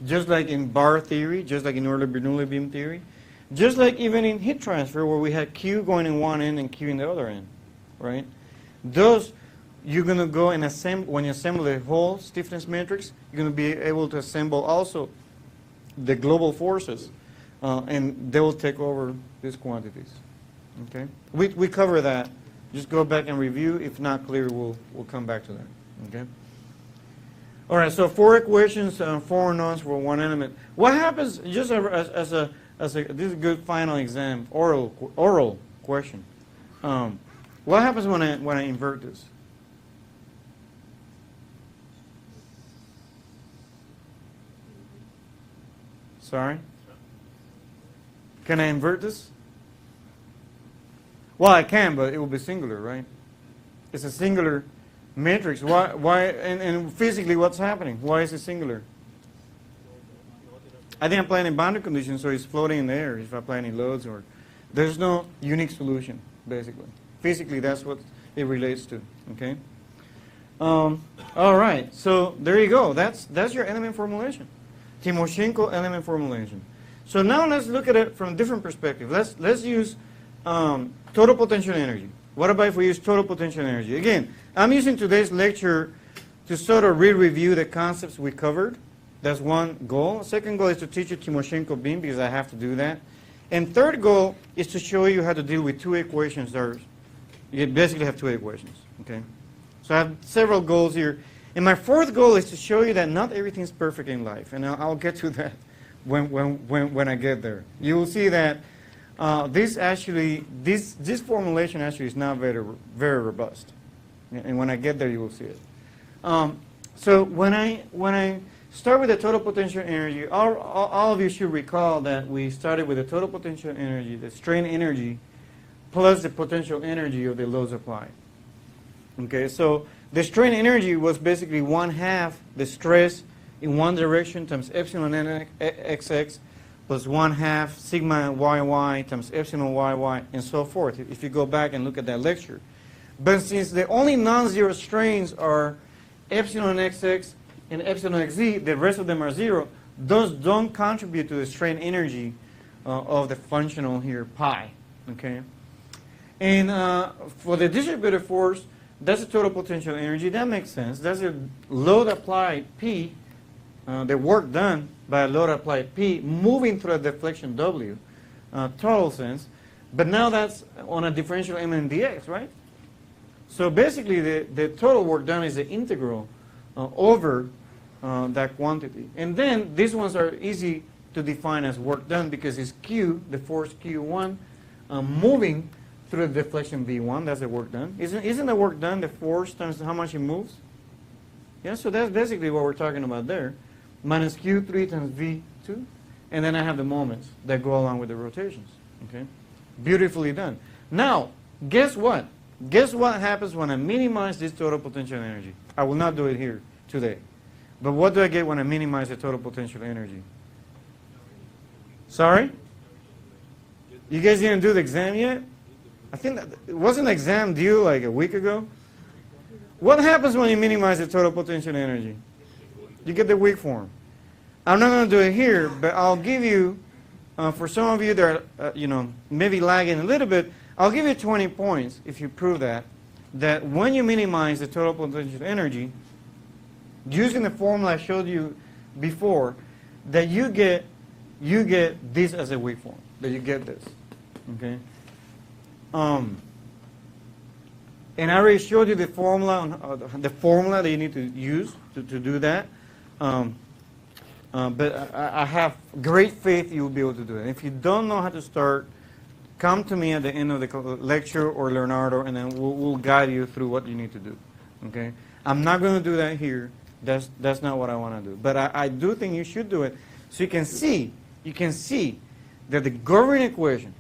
Just like in bar theory, just like in Euler-Bernoulli beam theory, just like even in heat transfer where we had Q going in one end and Q in the other end, right? Those, you're going to go and assemble, when you assemble the whole stiffness matrix, you're going to be able to assemble also the global forces, and they will take over these quantities, okay? We cover that. Just go back and review. If not clear, we'll come back to that, okay? All right, so 4 equations, 4 unknowns for one element. What happens, just this is a good final exam, oral question. What happens when I invert this? Sorry? Can I invert this? Well, I can, but it will be singular, right? It's a singular matrix. Why? And physically, what's happening? Why is it singular? I didn't apply any boundary conditions, so it's floating in the air. If I apply any loads, or there's no unique solution, basically. Physically, that's what it relates to. Okay. All right. So there you go. That's your element formulation, Timoshenko element formulation. So now let's look at it from a different perspective. Let's use total potential energy. What about if we use total potential energy? Again, I'm using today's lecture to sort of re-review the concepts we covered. That's one goal. Second goal is to teach you Timoshenko beam because I have to do that. And third goal is to show you how to deal with 2 equations. You basically have 2 equations. Okay. So I have several goals here. And my fourth goal is to show you that not everything is perfect in life. And I'll get to that when I get there. You will see that this formulation actually is not very, very robust. And when I get there, you will see it. So when I start with the total potential energy, all of you should recall that we started with the total potential energy, the strain energy, plus the potential energy of the loads applied. Okay, so the strain energy was basically 1/2 the stress in one direction times epsilon xx plus 1/2 sigma yy times epsilon yy and so forth, if you go back and look at that lecture. But since the only non-zero strains are epsilon xx and epsilon xz, the rest of them are 0, those don't contribute to the strain energy of the functional here, pi. Okay? And for the distributed force, that's the total potential energy. That makes sense. That's a load applied P, the work done by a load applied P, moving through a deflection W. total sense. But now that's on a differential mn dx, right? So basically, the total work done is the integral over that quantity. And then these ones are easy to define as work done because it's Q, the force Q1, moving through the deflection V1. That's the work done. Isn't the work done the force times how much it moves? Yeah, so that's basically what we're talking about there. Minus Q3 times V2. And then I have the moments that go along with the rotations. Okay, beautifully done. Now, guess what? Guess what happens when I minimize this total potential energy? I will not do it here today. But what do I get when I minimize the total potential energy? Sorry? You guys didn't do the exam yet? I think that wasn't the exam due like a week ago? What happens when you minimize the total potential energy? You get the weak form. I'm not going to do it here, but I'll give you, for some of you that are, maybe lagging a little bit, I'll give you 20 points if you prove that when you minimize the total potential energy, using the formula I showed you before, that you get this as a weak form, that you get this, okay? And I already showed you the formula that you need to use to do that. But I have great faith you'll be able to do it. If you don't know how to start, come to me at the end of the lecture or Leonardo, and then we'll guide you through what you need to do. Okay? I'm not going to do that here. That's not what I want to do. But I do think you should do it, so you can see that the governing equation,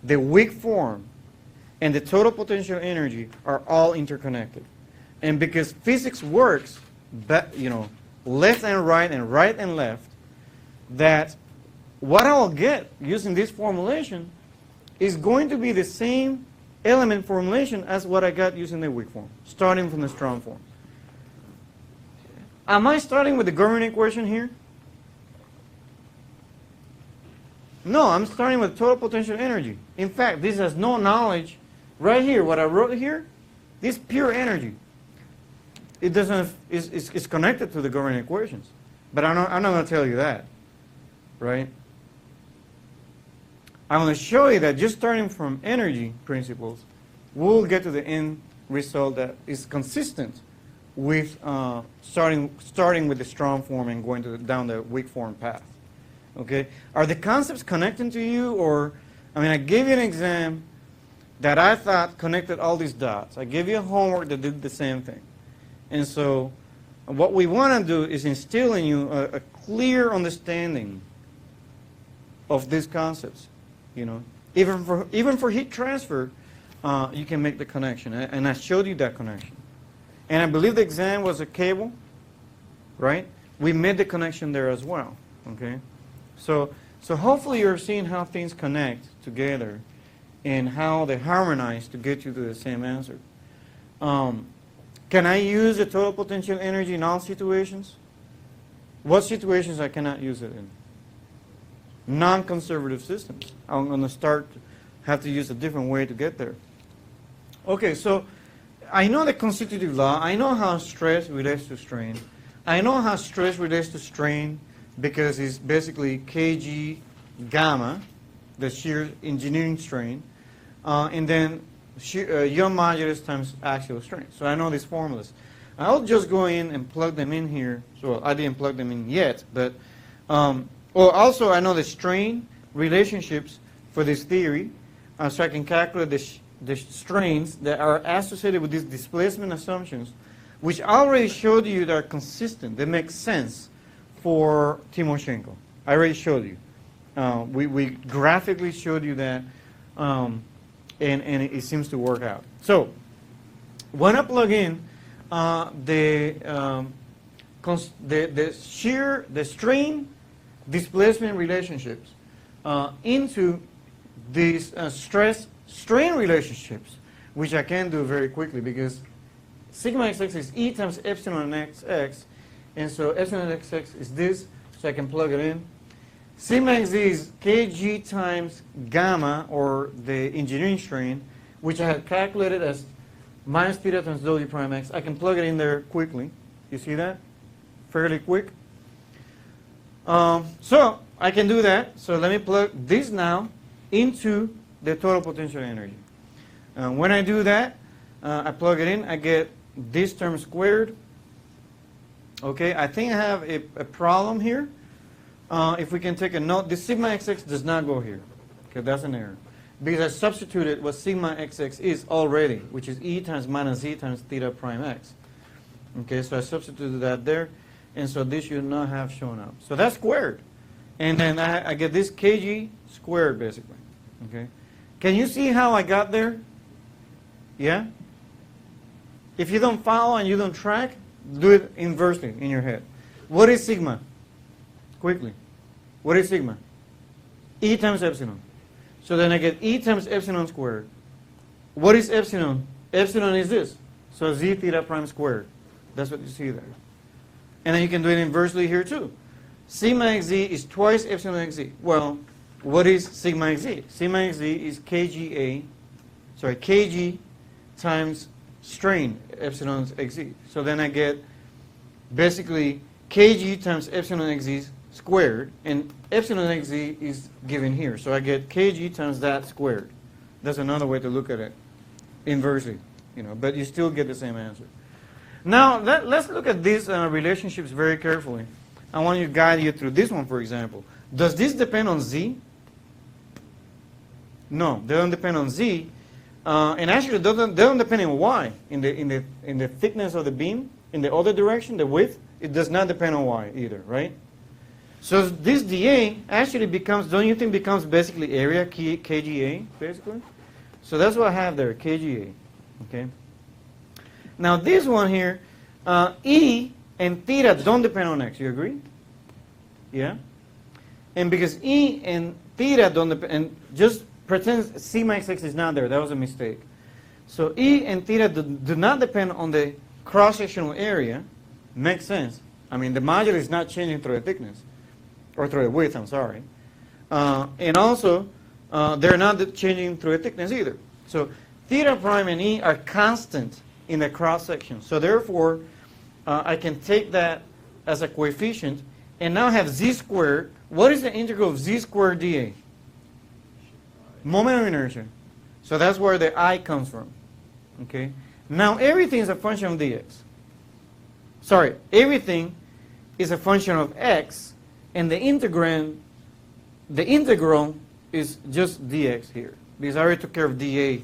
the weak form, and the total potential energy are all interconnected. And because physics works, left and right and left, that what I'll get using this formulation is going to be the same element formulation as what I got using the weak form, starting from the strong form. Am I starting with the governing equation here? No, I'm starting with total potential energy. In fact, this has no knowledge. Right here, what I wrote here, this pure energy. It doesn't. It's connected to the governing equations, but I'm not going to tell you that, right? I'm going to show you that just starting from energy principles, we'll get to the end result that is consistent with starting with the strong form and going down the weak form path. Okay? Are the concepts connecting to you, or I gave you an exam that I thought connected all these dots. I gave you a homework that did the same thing. And so what we want to do is instill in you a clear understanding of these concepts. Even for heat transfer, you can make the connection. And I showed you that connection. And I believe the exam was a cable, right? We made the connection there as well. Okay? So hopefully you're seeing how things connect together and how they harmonize to get you to the same answer. Can I use the total potential energy in all situations? What situations I cannot use it in? Non-conservative systems. I'm going to have to use a different way to get there. Okay, so I know the constitutive law. I know how stress relates to strain. I know how stress relates to strain because it's basically kg gamma, the shear engineering strain, and then Young modulus times axial strain. So I know these formulas. I'll just go in and plug them in here. So I didn't plug them in yet, but also I know the strain relationships for this theory, so I can calculate the strains that are associated with these displacement assumptions, which I already showed you that are consistent. They make sense for Timoshenko. I already showed you. We graphically showed you that. And it seems to work out. So when I plug in the strain displacement relationships into these stress strain relationships, which I can do very quickly because sigma xx is E times epsilon xx, and so epsilon xx is this, so I can plug it in. Sigma xz is kg times gamma, or the engineering strain, which I have calculated as minus theta times w prime x. I can plug it in there quickly. You see that? Fairly quick. So I can do that. So let me plug this now into the total potential energy. When I do that, I plug it in, I get this term squared. Okay, I think I have a problem here. If we can take a note, this sigma xx does not go here. Okay, that's an error. Because I substituted what sigma xx is already, which is E times minus Z times theta prime x. Okay, so I substituted that there, and so this should not have shown up. So that's squared. And then I get this kg squared, basically. Okay, can you see how I got there? Yeah? If you don't follow and you don't track, do it inversely in your head. What is sigma? Quickly. What is sigma? E times epsilon. So then I get E times epsilon squared. What is epsilon? Epsilon is this. So Z theta prime squared. That's what you see there. And then you can do it inversely here too. Sigma xz is twice epsilon xz. Well, what is sigma xz? Sigma xz is kg times strain epsilon xz. So then I get basically kg times epsilon xz squared, and epsilon xz is given here. So I get kg times that squared. That's another way to look at it, inversely, but you still get the same answer. Now, let's look at these relationships very carefully. I want to guide you through this one, for example. Does this depend on Z? No, they don't depend on Z. And actually, they don't depend on Y. In the thickness of the beam, in the other direction, the width, it does not depend on Y either, right? So this dA actually becomes, don't you think, becomes basically area, kGA, basically? So that's what I have there, kGA, okay? Now this one here, E and theta don't depend on X, you agree? Yeah? And because E and theta don't depend, and just pretend sigma xx is not there, that was a mistake. So E and theta do not depend on the cross-sectional area, makes sense. I mean, the modulus is not changing through the thickness, or through the width, I'm sorry. And also, they're not changing through the thickness either. So theta prime and E are constant in the cross-section. So therefore, I can take that as a coefficient, and now have Z squared. What is the integral of Z squared dA? Moment of inertia. So that's where the I comes from. Okay. Now everything is a function of dx. Sorry, everything is a function of x, and the integral is just dx here, because I already took care of dA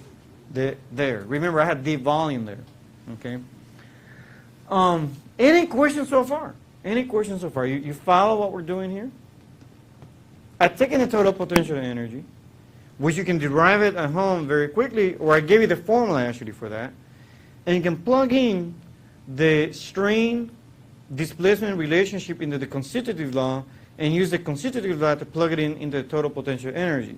there. Remember, I had d volume there. Okay. Any questions so far? Any questions so far? You follow what we're doing here? I've taken the total potential energy, which you can derive it at home very quickly, or I gave you the formula actually for that. And you can plug in the strain displacement relationship into the constitutive law and use the constitutive law to plug it into the total potential energy.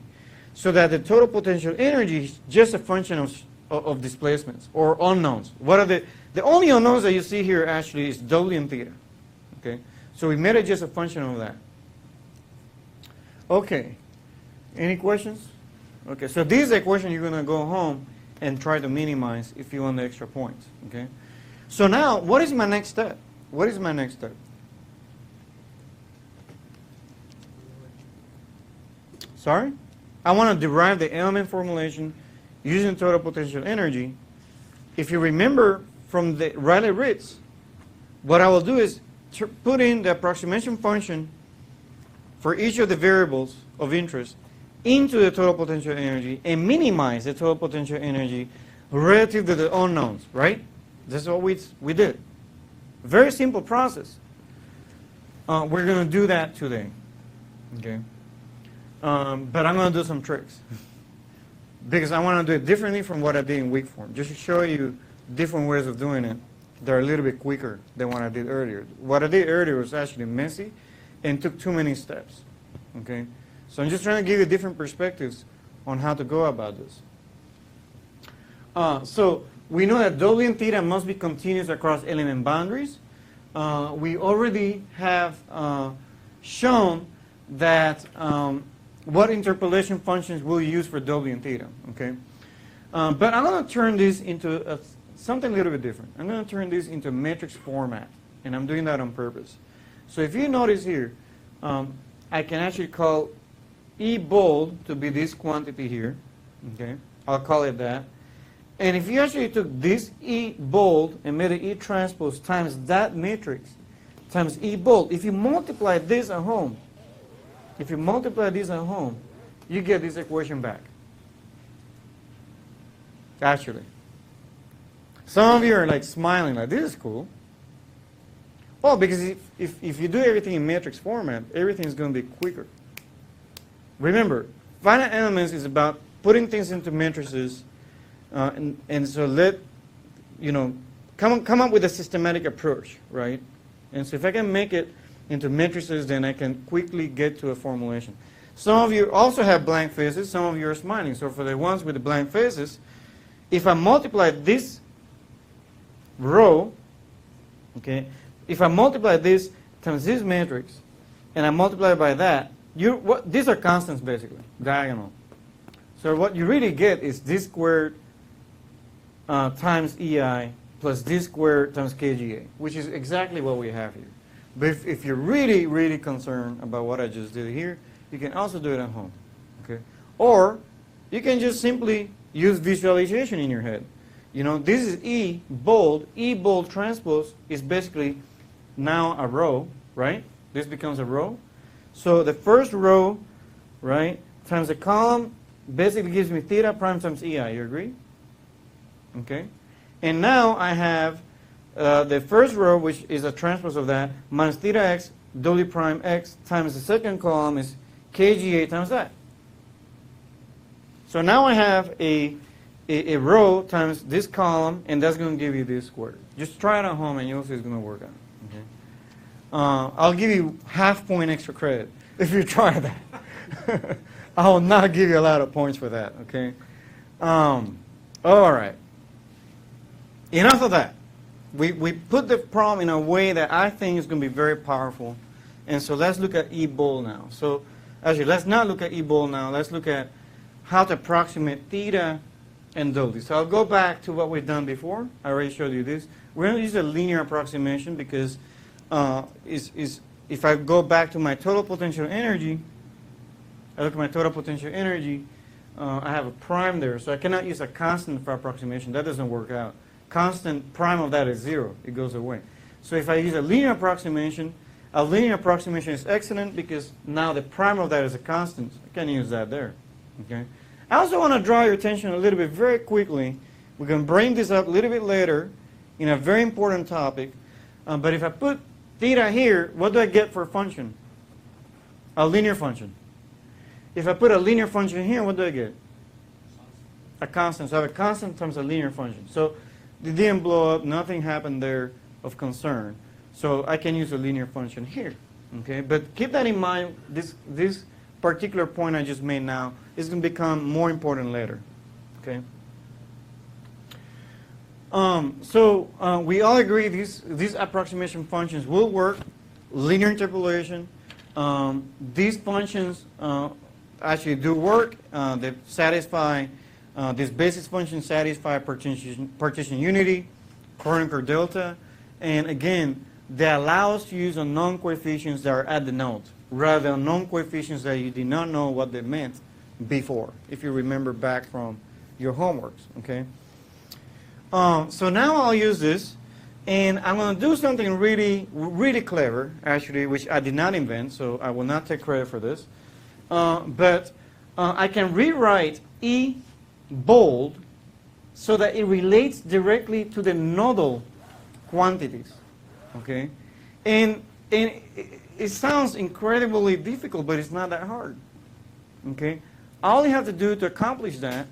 So that the total potential energy is just a function of displacements or unknowns. What are the only unknowns that you see here actually is W and theta. Okay? So we made it just a function of that. Okay. Any questions? Okay, so this is a question you're going to go home and try to minimize if you want the extra points. Okay? So now, what is my next step? What is my next step? Sorry? I want to derive the element formulation using total potential energy. If you remember from the Rayleigh-Ritz, what I will do is put in the approximation function for each of the variables of interest into the total potential energy and minimize the total potential energy relative to the unknowns, right? This is what we did. Very simple process. We're going to do that today. Okay? But I'm going to do some tricks. Because I want to do it differently from what I did in weak form. Just to show you different ways of doing it. They're a little bit quicker than what I did earlier. What I did earlier was actually messy and took too many steps. Okay? So I'm just trying to give you different perspectives on how to go about this. So we know that W and theta must be continuous across element boundaries. We already have shown that what interpolation functions we'll use for W and theta. Okay? But I'm going to turn this into something a little bit different. I'm going to turn this into a matrix format, and I'm doing that on purpose. So if you notice here, I can actually call E bold to be this quantity here. Okay, I'll call it that. And if you actually took this E bold and made it E transpose times that matrix times E bold, if you multiply this at home, you get this equation back. Actually. Some of you are like smiling, like, this is cool. Well, because if you do everything in matrix format, everything is going to be quicker. Remember, finite elements is about putting things into matrices, and so come up with a systematic approach, right? And so if I can make it into matrices, then I can quickly get to a formulation. Some of you also have blank faces. Some of you are smiling. So for the ones with the blank faces, if I multiply this row, okay, if I multiply this times this matrix, and I multiply it by that, these are constants basically, diagonal. So what you really get is this squared times EI plus this squared times KGA, which is exactly what we have here. But if you're really, really concerned about what I just did here, you can also do it at home. Okay? Or you can just simply use visualization in your head. This is E bold transpose is basically now a row, right? This becomes a row. So the first row, right, times the column basically gives me theta prime times EI. You agree? Okay. And now I have the first row, which is a transpose of that, minus theta x W prime x times the second column is KGA times that. So now I have a row times this column, and that's going to give you this squared. Just try it at home, and you'll see it's going to work out. Okay? I'll give you half point extra credit if you try that. I will not give you a lot of points for that. Okay. All right. Enough of that. We put the problem in a way that I think is going to be very powerful. And so let's look at E bold now. So actually, let's not look at E bold now. Let's look at how to approximate theta and W. So I'll go back to what we've done before. I already showed you this. We're going to use a linear approximation because if I go back to my total potential energy, I look at my total potential energy, I have a prime there. So I cannot use a constant for approximation. That doesn't work out. Constant prime of that is 0. It goes away. So if I use a linear approximation is excellent because now the prime of that is a constant. I can use that there. Okay. I also want to draw your attention a little bit very quickly. We're going to bring this up a little bit later in a very important topic. But if I put theta here, what do I get for a function? A linear function. If I put a linear function here, what do I get? A constant. So I have a constant times a linear function. So it didn't blow up. Nothing happened there of concern. So I can use a linear function here. Okay. But keep that in mind. This particular point I just made now is going to become more important later. Okay. We all agree these approximation functions will work. Linear interpolation. These functions actually do work. They satisfy. These basis functions satisfy partition unity, Kronecker delta, and again, they allow us to use unknown coefficients that are at the node, rather than unknown coefficients that you did not know what they meant before, if you remember back from your homeworks. Okay. So now I'll use this, and I'm going to do something really, really clever, actually, which I did not invent, so I will not take credit for this. But I can rewrite E bold so that it relates directly to the nodal quantities. Okay, and it sounds incredibly difficult, but it's not that hard. Okay, all you have to do to accomplish that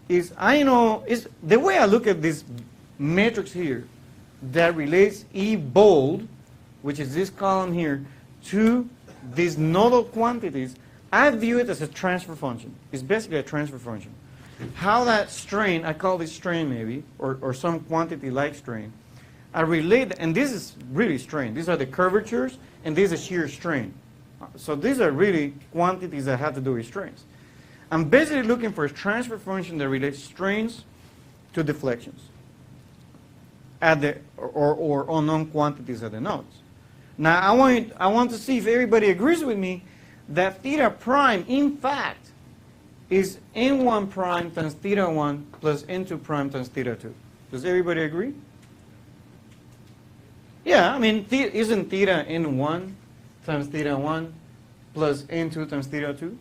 is the way I look at this matrix here that relates E bold, which is this column here, to these nodal quantities. I view it as a transfer function. It's basically a transfer function. How that strain, I call this strain maybe, or some quantity like strain, I relate, and this is really strain. These are the curvatures, and this is shear strain. So these are really quantities that have to do with strains. I'm basically looking for a transfer function that relates strains to deflections at the or unknown quantities at the nodes. Now I want to see if everybody agrees with me that theta prime, in fact, is n1 prime times theta 1 plus n2 prime times theta 2. Does everybody agree? Yeah, I mean, isn't theta n1 times theta 1 plus n2 times theta 2?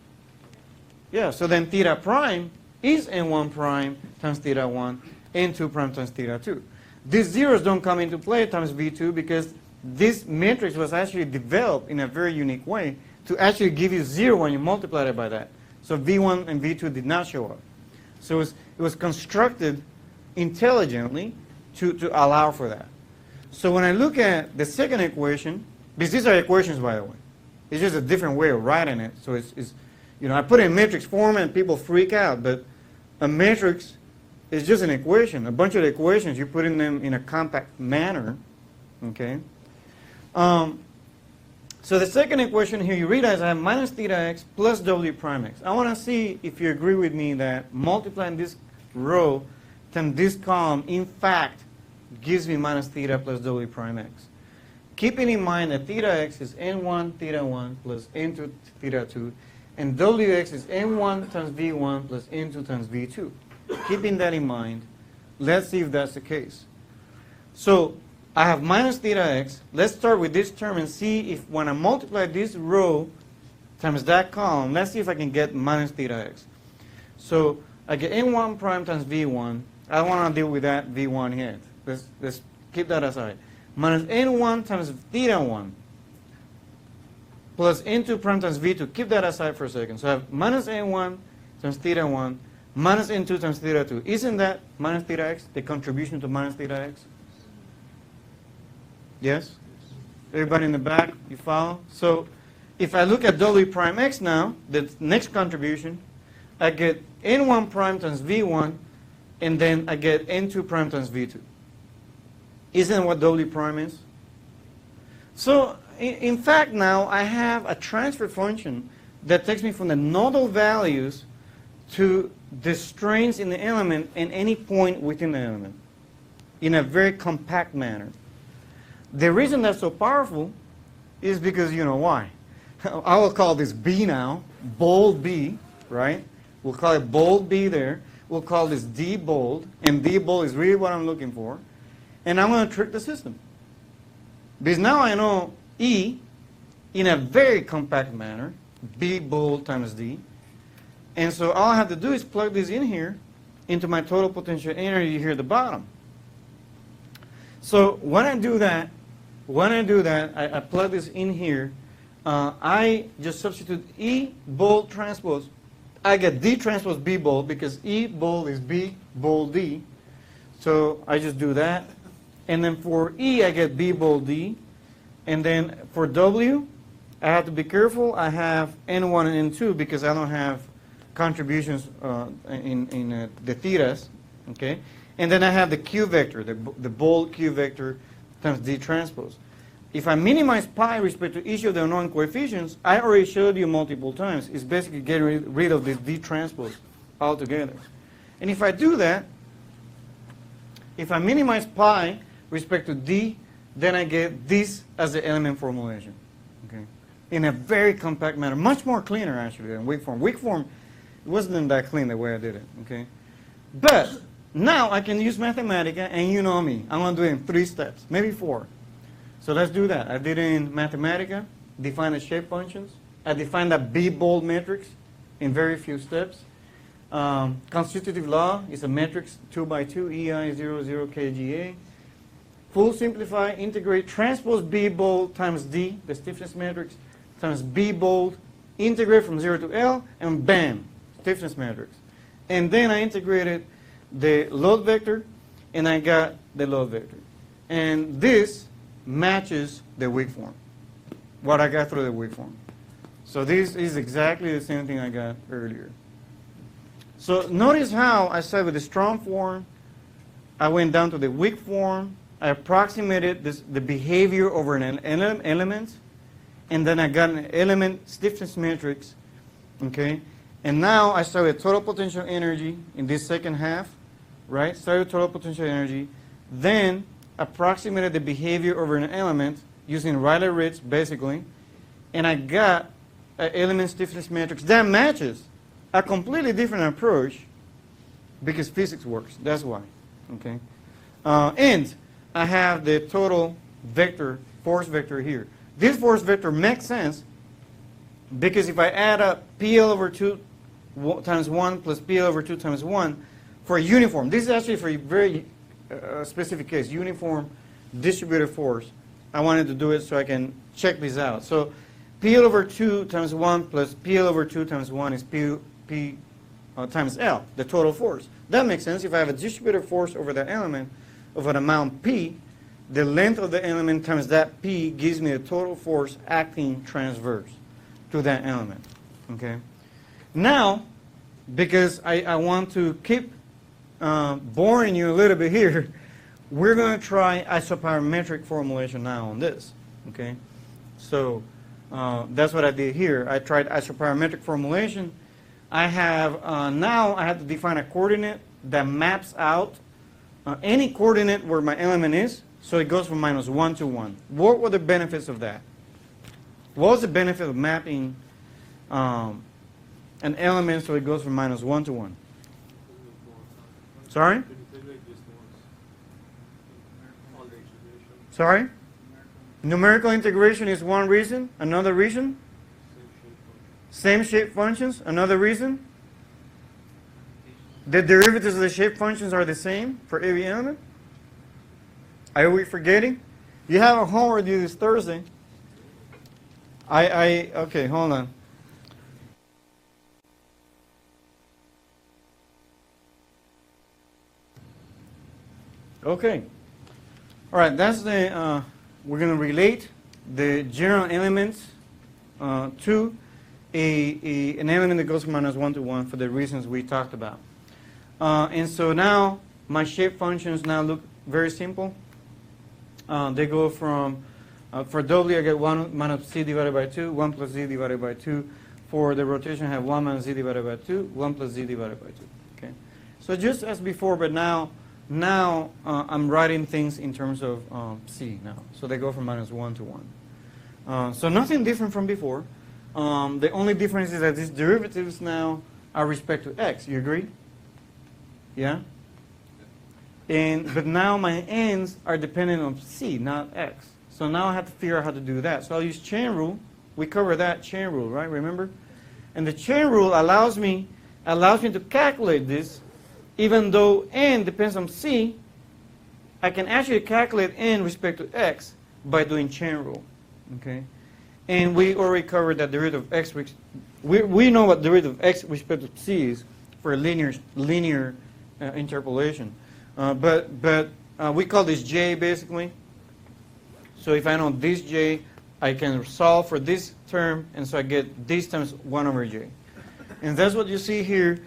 Yeah, so then theta prime is n1 prime times theta 1, n2 prime times theta 2. These zeros don't come into play times v2 because this matrix was actually developed in a very unique way to actually give you 0 when you multiply it by that. So v1 and v2 did not show up. So it was constructed intelligently to allow for that. So when I look at the second equation, because these are equations, by the way. It's just a different way of writing it. So it's you know, I put it in matrix form and people freak out, but a matrix is just an equation. A bunch of equations, you put in them in a compact manner, okay? So the second equation here, you realize I have minus theta x plus w prime x. I want to see if you agree with me that multiplying this row times this column, in fact, gives me minus theta plus w prime x. Keeping in mind that theta x is n1 theta 1 plus n2 theta 2, and wx is n1 times v1 plus n2 times v2. Keeping that in mind, let's see if that's the case. So I have minus theta x. Let's start with this term and see if when I multiply this row times that column, let's see if I can get minus theta x. So I get n1 prime times v1. I don't want to deal with that v1 yet. Let's keep that aside. Minus n1 times theta 1 plus n2 prime times v2. Keep that aside for a second. So I have minus n1 times theta 1 minus n2 times theta 2. Isn't that minus theta x, the contribution to minus theta x? Yes? Everybody in the back, you follow? So if I look at w prime x now, the next contribution, I get n1 prime times v1, and then I get n2 prime times v2. Isn't what w prime is? So in fact now I have a transfer function that takes me from the nodal values to the strains in the element and any point within the element in a very compact manner. The reason that's so powerful is because you know why. I will call this B now, bold B, right? We'll call it bold B there. We'll call this D bold, and D bold is really what I'm looking for. And I'm going to trick the system. Because now I know E in a very compact manner, B bold times D. And so all I have to do is plug this in here into my total potential energy here at the bottom. So when I do that, I plug this in here. I just substitute E bold transpose. I get D transpose B bold because E bold is B bold D. So I just do that. And then for E, I get B bold D. And then for W, I have to be careful. I have N1 and N2 because I don't have contributions in the thetas. Okay? And then I have the Q vector, the bold Q vector times D transpose. If I minimize pi with respect to each of the unknown coefficients, I already showed you multiple times, it's basically getting rid of this D transpose altogether. And if I do that, if I minimize pi with respect to D, then I get this as the element formulation. Okay? In a very compact manner, much more cleaner actually than weak form. Weak form wasn't that clean the way I did it. Okay? But now I can use Mathematica, and you know me. I'm going to do it in 3 steps, maybe 4. So let's do that. I did it in Mathematica, define the shape functions. I defined a B bold matrix in very few steps. Constitutive law is a matrix 2 by 2, EI 0, 0, KGA. Full simplify, integrate, transpose B bold times D, the stiffness matrix, times B bold, integrate from 0 to L, and bam, stiffness matrix. And then I integrated the load vector, and I got the load vector. And this matches the weak form, what I got through the weak form. So this is exactly the same thing I got earlier. So notice how I started with the strong form, I went down to the weak form, I approximated the behavior over an element, and then I got an element stiffness matrix, okay? And now I start with total potential energy in this second half, right? Start with total potential energy, then approximated the behavior over an element using Rayleigh-Ritz basically, and I got element stiffness matrix that matches a completely different approach because physics works. That's why. Okay. And I have the total vector, force vector here. This force vector makes sense because if I add up PL over 2 times 1 plus PL over 2 times 1 for a uniform, this is actually for a very specific case, uniform distributed force. I wanted to do it so I can check this out. So PL over 2 times 1 plus PL over 2 times 1 is P times L, the total force. That makes sense. If I have a distributed force over that element of an amount P, the length of the element times that P gives me the total force acting transverse to that element. Okay. Now, because I want to keep boring you a little bit here, we're going to try isoparametric formulation now on this. Okay. So that's what I did here. I tried isoparametric formulation. I have now I have to define a coordinate that maps out any coordinate where my element is, so it goes from -1 to 1. What were the benefits of that? What was the benefit of mapping an element so it goes from -1 to 1? Sorry? Sorry? Numerical integration is one reason. Another reason? Same shape functions. Another reason? The derivatives of the shape functions are the same for every element. Are we forgetting? You have a homework due this Thursday. Okay, hold on. Okay. All right, that's the, we're going to relate the general elements to an element that goes from -1 to 1 for the reasons we talked about. And so now my shape functions now look very simple. They go from, for W I get 1 minus C divided by 2, 1 plus Z divided by 2. For the rotation I have 1 minus Z divided by 2, 1 plus Z divided by 2. Okay. So just as before, but now I'm writing things in terms of C now. So they go from -1 to 1. So nothing different from before. The only difference is that these derivatives now are respect to X. You agree? Yeah? But now my ends are dependent on C, not X. So now I have to figure out how to do that. So I'll use chain rule. We covered that chain rule, right? Remember? And the chain rule allows me to calculate this. Even though n depends on C, I can actually calculate n respect to X by doing chain rule. Okay? And we already covered that derivative of X. We know what derivative of X respect to C is for a linear interpolation. But we call this J basically. So if I know this J, I can solve for this term, and so I get this times 1 over J. And that's what you see here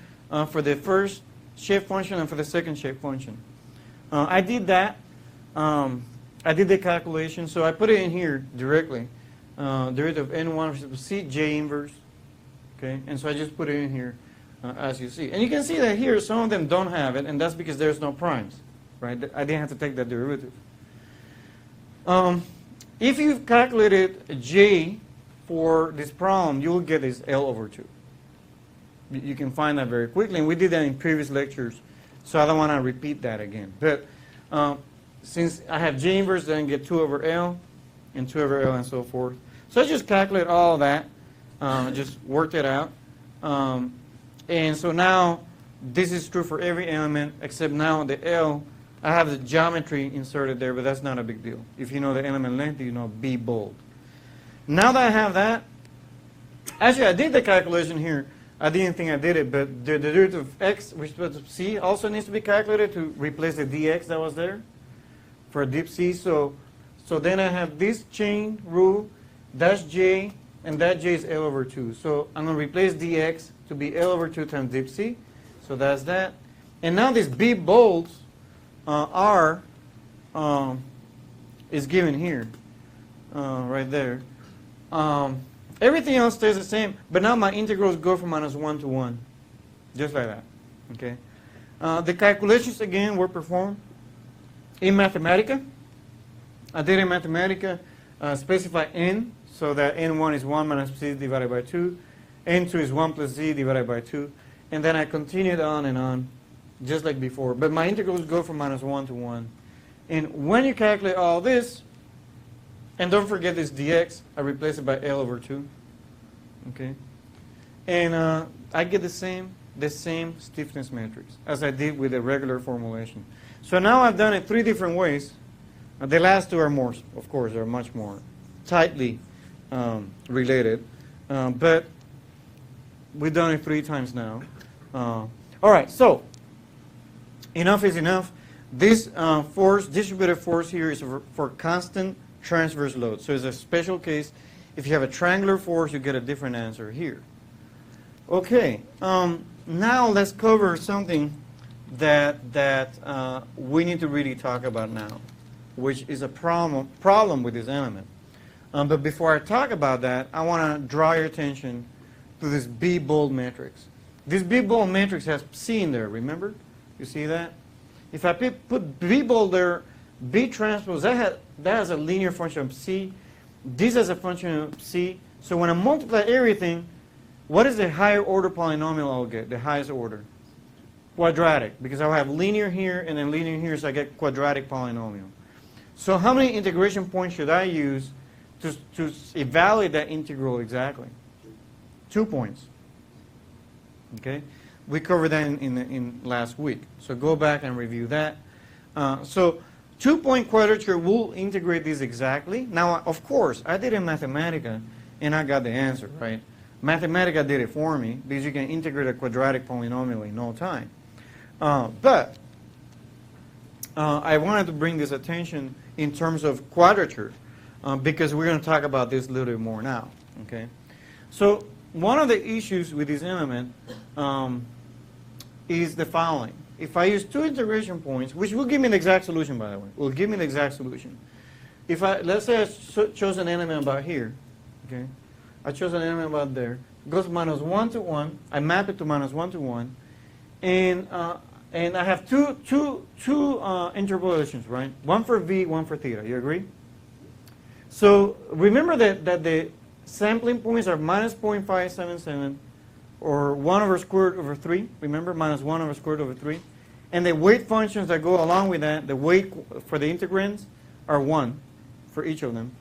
for the first shape function and for the second shape function. I did that. I did the calculation, so I put it in here directly. Derivative of n1 respect to C, J inverse. Okay, and so I just put it in here as you see. And you can see that here some of them don't have it, and that's because there's no primes. Right? I didn't have to take that derivative. If you've calculated J for this problem, you will get this L over 2. You can find that very quickly, and we did that in previous lectures, so I don't want to repeat that again. But since I have J inverse, then I get 2 over L, and 2 over L, and so forth. So I just calculate all that, just worked it out. And so now, this is true for every element, except now the L, I have the geometry inserted there, but that's not a big deal. If you know the element length, you know B bold. Now that I have that, actually I did the calculation here. I didn't think I did it, but the derivative of X with respect to C also needs to be calculated to replace the dx that was there for deep C. So then I have this chain rule, that's J, and that J is L over 2. So I'm going to replace dx to be L over 2 times deep C. So that's that. And now this B bolds R is given here, right there. Everything else stays the same, but now my integrals go from -1 to 1, just like that. Okay. The calculations again were performed in Mathematica. I did in Mathematica specify n, so that n1 is 1 minus c divided by 2, n2 is 1 plus z divided by 2, and then I continue it on and on, just like before. But my integrals go from minus 1 to 1. And when you calculate all this, and don't forget this dx, I replace it by L over 2. Okay? And I get the same stiffness matrix as I did with the regular formulation. So now I've done it 3 different ways. The last 2 are more, of course, are much more tightly related. But we've done it 3 times now. All right, so enough is enough. This force, distributed force here is for constant transverse load. So it's a special case. If you have a triangular force, you get a different answer here. Okay, now let's cover something that we need to really talk about now, which is a problem with this element. But before I talk about that, I want to draw your attention to this B-bold matrix. This B-bold matrix has C in there, remember? You see that? If I put B-bold there, B transpose, that has a linear function of C. This has a function of C. So when I multiply everything, what is the higher order polynomial I'll get, the highest order? Quadratic, because I'll have linear here and then linear here, so I get quadratic polynomial. So how many integration points should I use to evaluate that integral exactly? 2 points. Okay? We covered that in last week. So go back and review that. So 2-point quadrature will integrate this exactly. Now, of course, I did in Mathematica, and I got the answer, right? Mathematica did it for me, because you can integrate a quadratic polynomial in no time. But I wanted to bring this attention in terms of quadrature, because we're going to talk about this a little bit more now. Okay? So one of the issues with this element is the following. If I use 2 integration points, which will give me the exact solution, by the way, will give me the exact solution. If let's say I chose an element about here, okay? I chose an element about there. It goes minus 1 to 1. I map it to minus 1 to 1. And I have two interpolations, right? One for V, one for theta. You agree? So remember that the sampling points are minus 0.577 or 1 over square root over 3. Remember, minus 1 over square root over 3. And the weight functions that go along with that, the weight for the integrands, are 1 for each of them.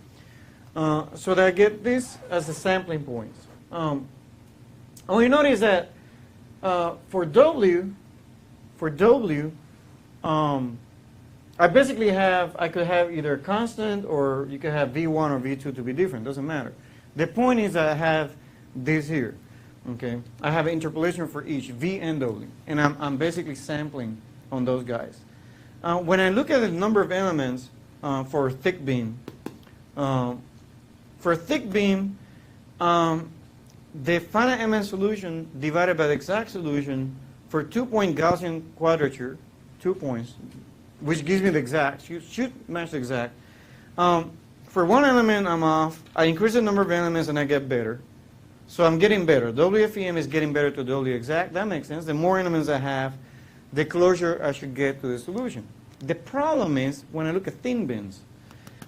So that I get this as the sampling points. You notice that for W, I basically I could have either a constant, or you could have V1 or V2 to be different. Doesn't matter. The point is that I have this here. Okay, I have an interpolation for each, V and W, and I'm basically sampling on those guys. When I look at the number of elements for a thick beam, the finite element solution divided by the exact solution for 2-point Gaussian quadrature, 2 points, which gives me the exact, should match the exact. For one element, I'm off. I increase the number of elements and I get better. So I'm getting better. WFEM is getting better to W exact. That makes sense. The more elements I have, the closer I should get to the solution. The problem is when I look at thin beams.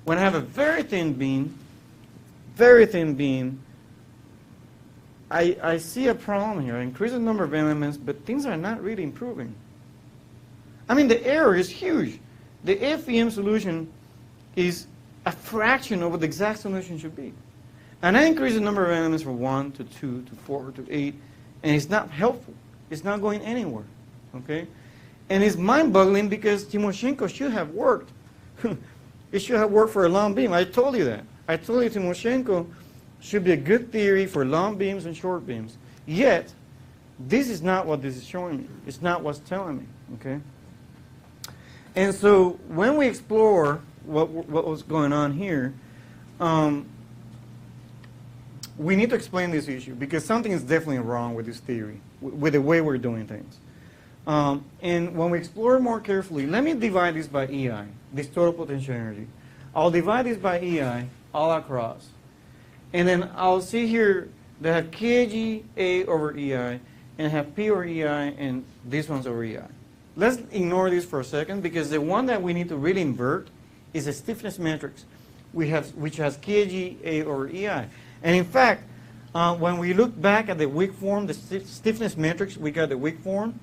When I have a very thin beam, I see a problem here. I increase the number of elements, but things are not really improving. I mean, the error is huge. The FEM solution is a fraction of what the exact solution should be. And I increase the number of elements from 1 to 2 to 4 to 8, and it's not helpful. It's not going anywhere. Okay? And it's mind-boggling because Timoshenko should have worked. It should have worked for a long beam. I told you that. I told you Timoshenko should be a good theory for long beams and short beams. Yet, this is not what this is showing me. It's not what's telling me. Okay? And so when we explore what was going on here, we need to explain this issue because something is definitely wrong with this theory, with the way we're doing things. And when we explore more carefully, let me divide this by EI, this total potential energy. I'll divide this by EI all across. And then I'll see here that I have KG A over EI, and I have P over EI, and this one's over EI. Let's ignore this for a second because the one that we need to really invert is a stiffness matrix. which has KGA over EI. And in fact, when we look back at the weak form, the stiffness matrix, we got the weak form.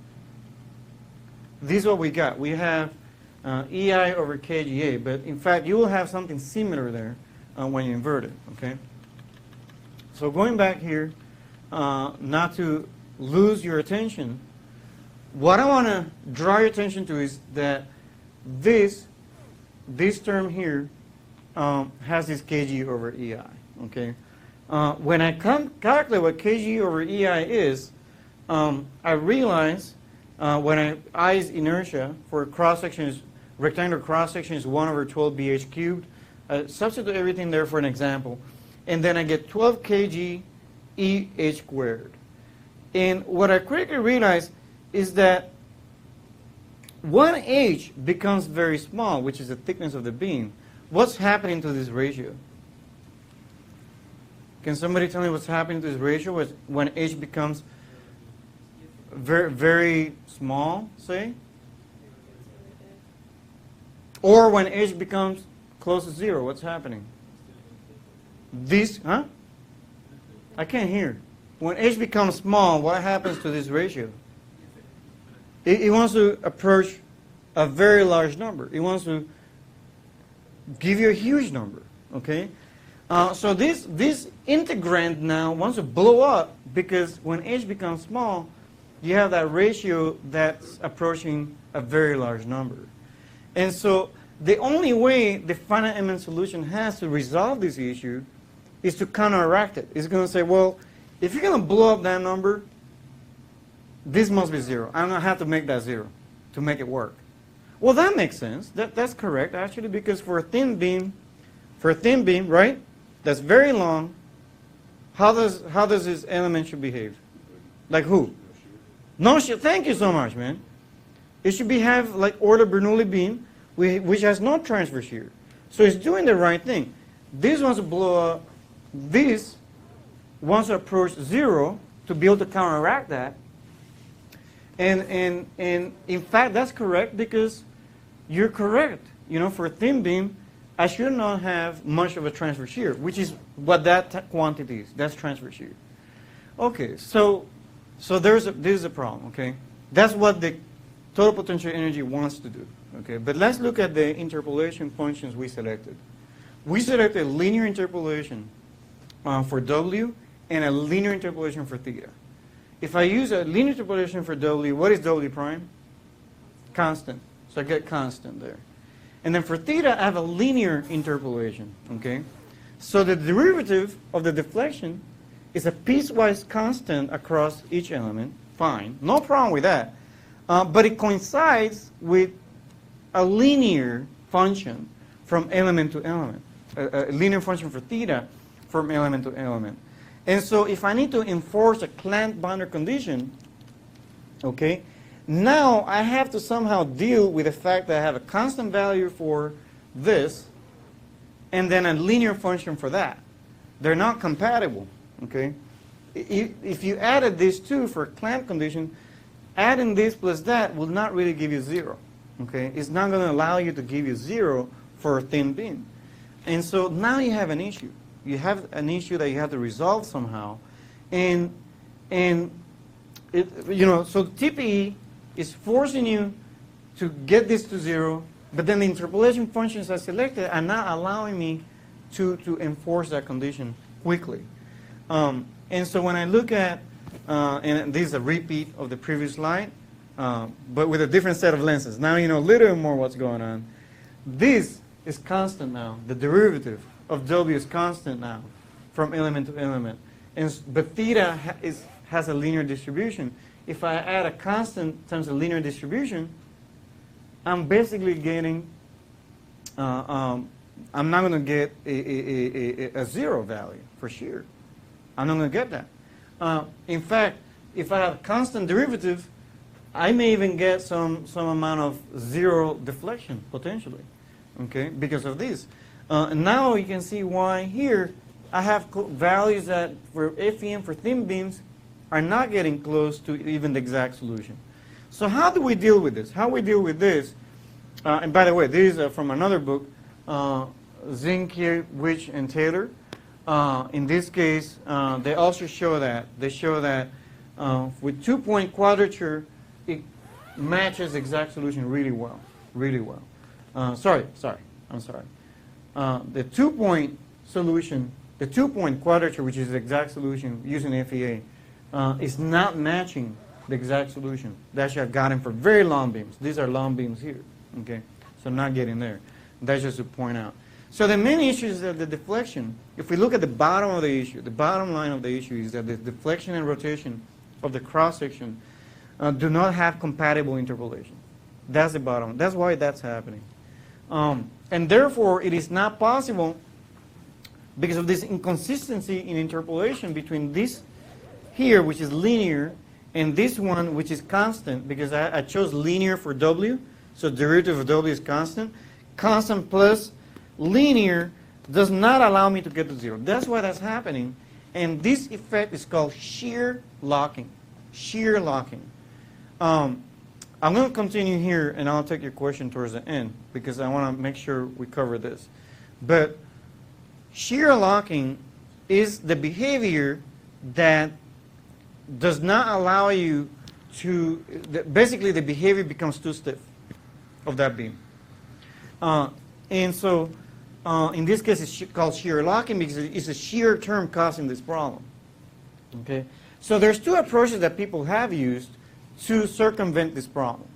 This is what we got. We have EI over KGA, but in fact, you will have something similar there when you invert it, okay? So going back here, not to lose your attention, what I want to draw your attention to is that this term here has this kg over EI, okay? When I calculate what kg over EI is, I realize when I is inertia for cross-section, rectangular cross-section is 1 over 12 BH cubed. Substitute everything there for an example. And then I get 12 kg EH squared. And what I quickly realize is that 1h becomes very small, which is the thickness of the beam. What's happening to this ratio? Can somebody tell me what's happening to this ratio when h becomes very, very small, say? Or when h becomes close to 0, what's happening? This, huh? I can't hear. When h becomes small, what happens to this ratio? It wants to approach a very large number. It wants to give you a huge number, okay? So this integrand now wants to blow up because when h becomes small, you have that ratio that's approaching a very large number. And so the only way the finite element solution has to resolve this issue is to counteract it. It's going to say, well, if you're going to blow up that number, this must be 0. I'm going to have to make that 0 to make it work. Well, that makes sense. That's correct, actually, because for a thin beam, right, that's very long, how does this element should behave? Like who? No shear. Thank you so much, man. It should behave like Euler Bernoulli beam, which has no transverse shear. So it's doing the right thing. This wants to blow up. This wants to approach 0 to be able to counteract that. And in fact, that's correct because you're correct. You know, for a thin beam, I should not have much of a transverse shear, which is what that quantity is. That's transverse shear. Okay, so this is a problem, okay? That's what the total potential energy wants to do, okay? But let's look at the interpolation functions we selected. We selected linear interpolation for W and a linear interpolation for theta. If I use a linear interpolation for W, what is W prime? Constant. So I get constant there. And then for theta, I have a linear interpolation, okay? So the derivative of the deflection is a piecewise constant across each element. Fine. No problem with that. But it coincides with a linear function from element to element. A linear function for theta from element to element. And so if I need to enforce a clamped boundary condition, okay, now I have to somehow deal with the fact that I have a constant value for this and then a linear function for that. They're not compatible, okay? If you added these two for a clamp condition, adding this plus that will not really give you 0, okay? It's not going to allow you to give you 0 for a thin beam. And so now you have an issue. You have an issue that you have to resolve somehow. And it, you know, so TPE is forcing you to get this to 0, but then the interpolation functions I selected are not allowing me to enforce that condition quickly. And so when I look at, and this is a repeat of the previous slide, but with a different set of lenses. Now you know a little bit more what's going on. This is constant now. The derivative of W is constant now from element to element. But theta has a linear distribution. If I add a constant times a linear distribution, I'm basically getting, I'm not going to get a 0 value for shear. I'm not going to get that. In fact, if I have a constant derivative, I may even get some amount of 0 deflection, potentially, okay, because of this. Now you can see why here I have values that for FEM for thin beams are not getting close to even the exact solution. So how do we deal with this? How we deal with this, and by the way, this is from another book, Zinkiewicz and Taylor. In this case, they also show that. They show that with two-point quadrature, it matches exact solution really well. Really well. I'm sorry. The two-point solution, the two-point quadrature, which is the exact solution using FEA, is not matching the exact solution that you have gotten for very long beams. These are long beams here. Okay, so I'm not getting there. That's just to point out. So the main issue is that the deflection, if we look at the bottom of the issue, the bottom line of the issue is that the deflection and rotation of the cross-section do not have compatible interpolation. That's the bottom. That's why that's happening. And therefore, it is not possible, because of this inconsistency in interpolation between this here, which is linear, and this one, which is constant, because I chose linear for W, so derivative of W is constant. Constant plus linear does not allow me to get to zero. That's why that's happening. And this effect is called shear locking. Shear locking. I'm going to continue here, and I'll take your question towards the end, because I want to make sure we cover this. But shear locking is the behavior that does not allow you to, basically the behavior becomes too stiff of that beam. And so, in this case, it's called shear locking because it's a shear term causing this problem. Okay? So there's two approaches that people have used to circumvent this problem.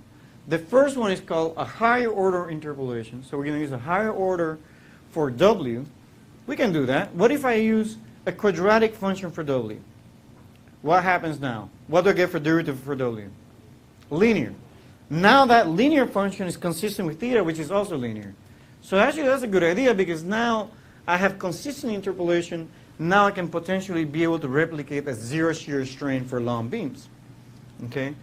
The first one is called a higher order interpolation. So we're going to use a higher order for W. We can do that. What if I use a quadratic function for W? What happens now? What do I get for derivative for W? Linear. Now that linear function is consistent with theta, which is also linear. So actually that's a good idea, because now I have consistent interpolation. Now I can potentially be able to replicate a zero shear strain for long beams. Okay?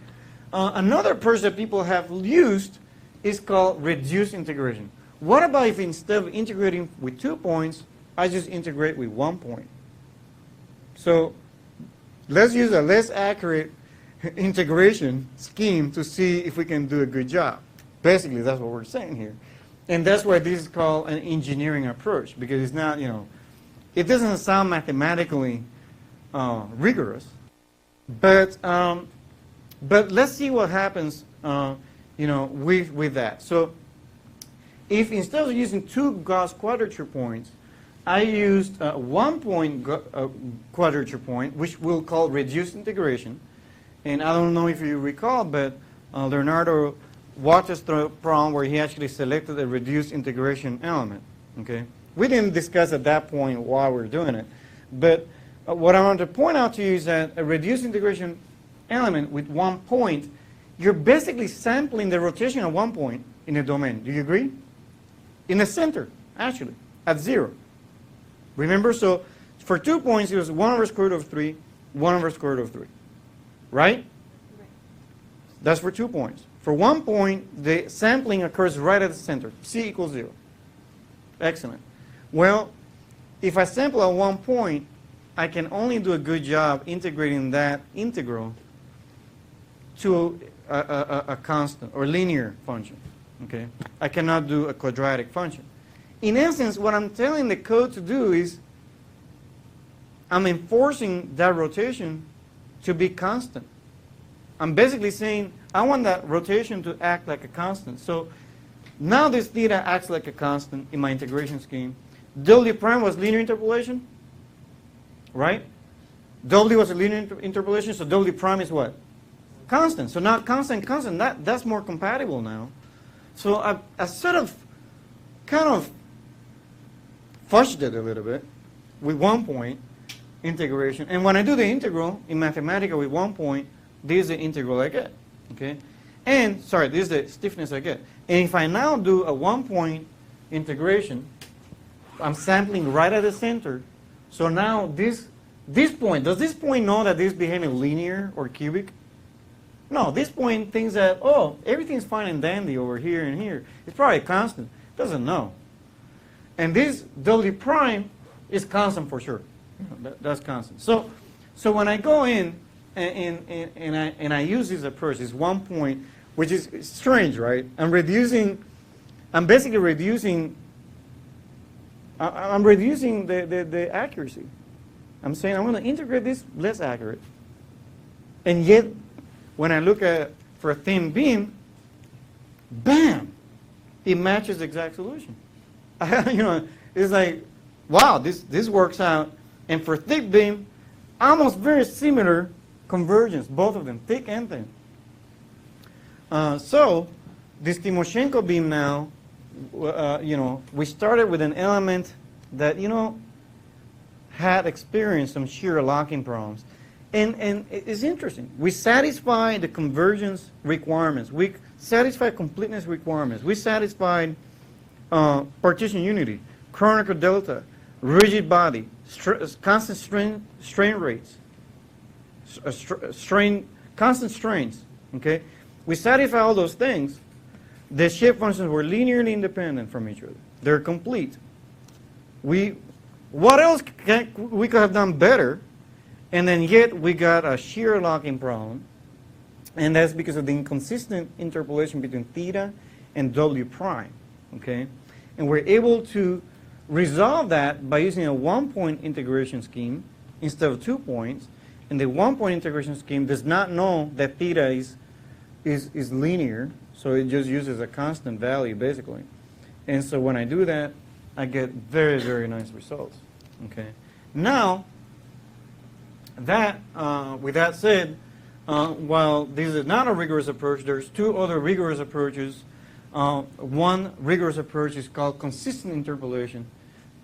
Another approach that people have used is called reduced integration. What about if instead of integrating with 2 points, I just integrate with 1 point? So let's use a less accurate integration scheme to see if we can do a good job. Basically, that's what we're saying here. And that's why this is called an engineering approach, because it's not, it doesn't sound mathematically rigorous. But let's see what happens, with that. So if instead of using 2 Gauss quadrature points, I used 1 point quadrature point, which we'll call reduced integration. And I don't know if you recall, but Leonardo walked us through a problem where he actually selected a reduced integration element. Okay, we didn't discuss at that point why we're doing it, but what I want to point out to you is that a reduced integration element with 1 point, you're basically sampling the rotation at 1 point in a domain. Do you agree? In the center, actually, at 0. Remember, so for 2 points, it was 1 over square root of 3, 1 over square root of 3. Right? That's for 2 points. For 1 point, the sampling occurs right at the center. C equals 0. Excellent. Well, if I sample at 1 point, I can only do a good job integrating that integral to a constant or linear function. Okay? I cannot do a quadratic function. In essence, what I'm telling the code to do is I'm enforcing that rotation to be constant. I'm basically saying I want that rotation to act like a constant. So now this theta acts like a constant in my integration scheme. W prime was linear interpolation, right? W was a linear interpolation, so W prime is what? Constant. So now constant, that's more compatible now. So I sort of kind of fudged it a little bit with 1 point integration. And when I do the integral in Mathematica with 1 point, this is the integral I get. Okay? And, sorry, this is the stiffness I get. And if I now do a 1 point integration, I'm sampling right at the center. So now this point, does this point know that this is behaving linear or cubic? No, this point thinks that, oh, everything's fine and dandy over here and here. It's probably constant. Doesn't know. And this W prime is constant for sure. That's constant. So when I go in and I use this approach, this 1 point, which is strange, right? I'm basically reducing I'm reducing the accuracy. I'm saying I'm going to integrate this less accurate. And yet, when I look at for a thin beam, bam, it matches the exact solution. It's like, wow, this works out. And for thick beam, almost very similar convergence, both of them, thick and thin. So this Timoshenko beam now, we started with an element that, had experienced some shear locking problems. And it's interesting. We satisfy the convergence requirements. We satisfy completeness requirements. We satisfied partition unity, Kronecker delta, rigid body, constant strain rates, constant strains. Okay, we satisfy all those things. The shape functions were linearly independent from each other. They're complete. What else we could have done better? And then yet we got a shear locking problem, and that's because of the inconsistent interpolation between theta and W prime. Okay, and we're able to resolve that by using a one-point integration scheme instead of 2 points. And the one-point integration scheme does not know that theta is linear, so it just uses a constant value basically. And so when I do that, I get very, very nice results. Okay, now that with that said, while this is not a rigorous approach, there's two other rigorous approaches. One rigorous approach is called consistent interpolation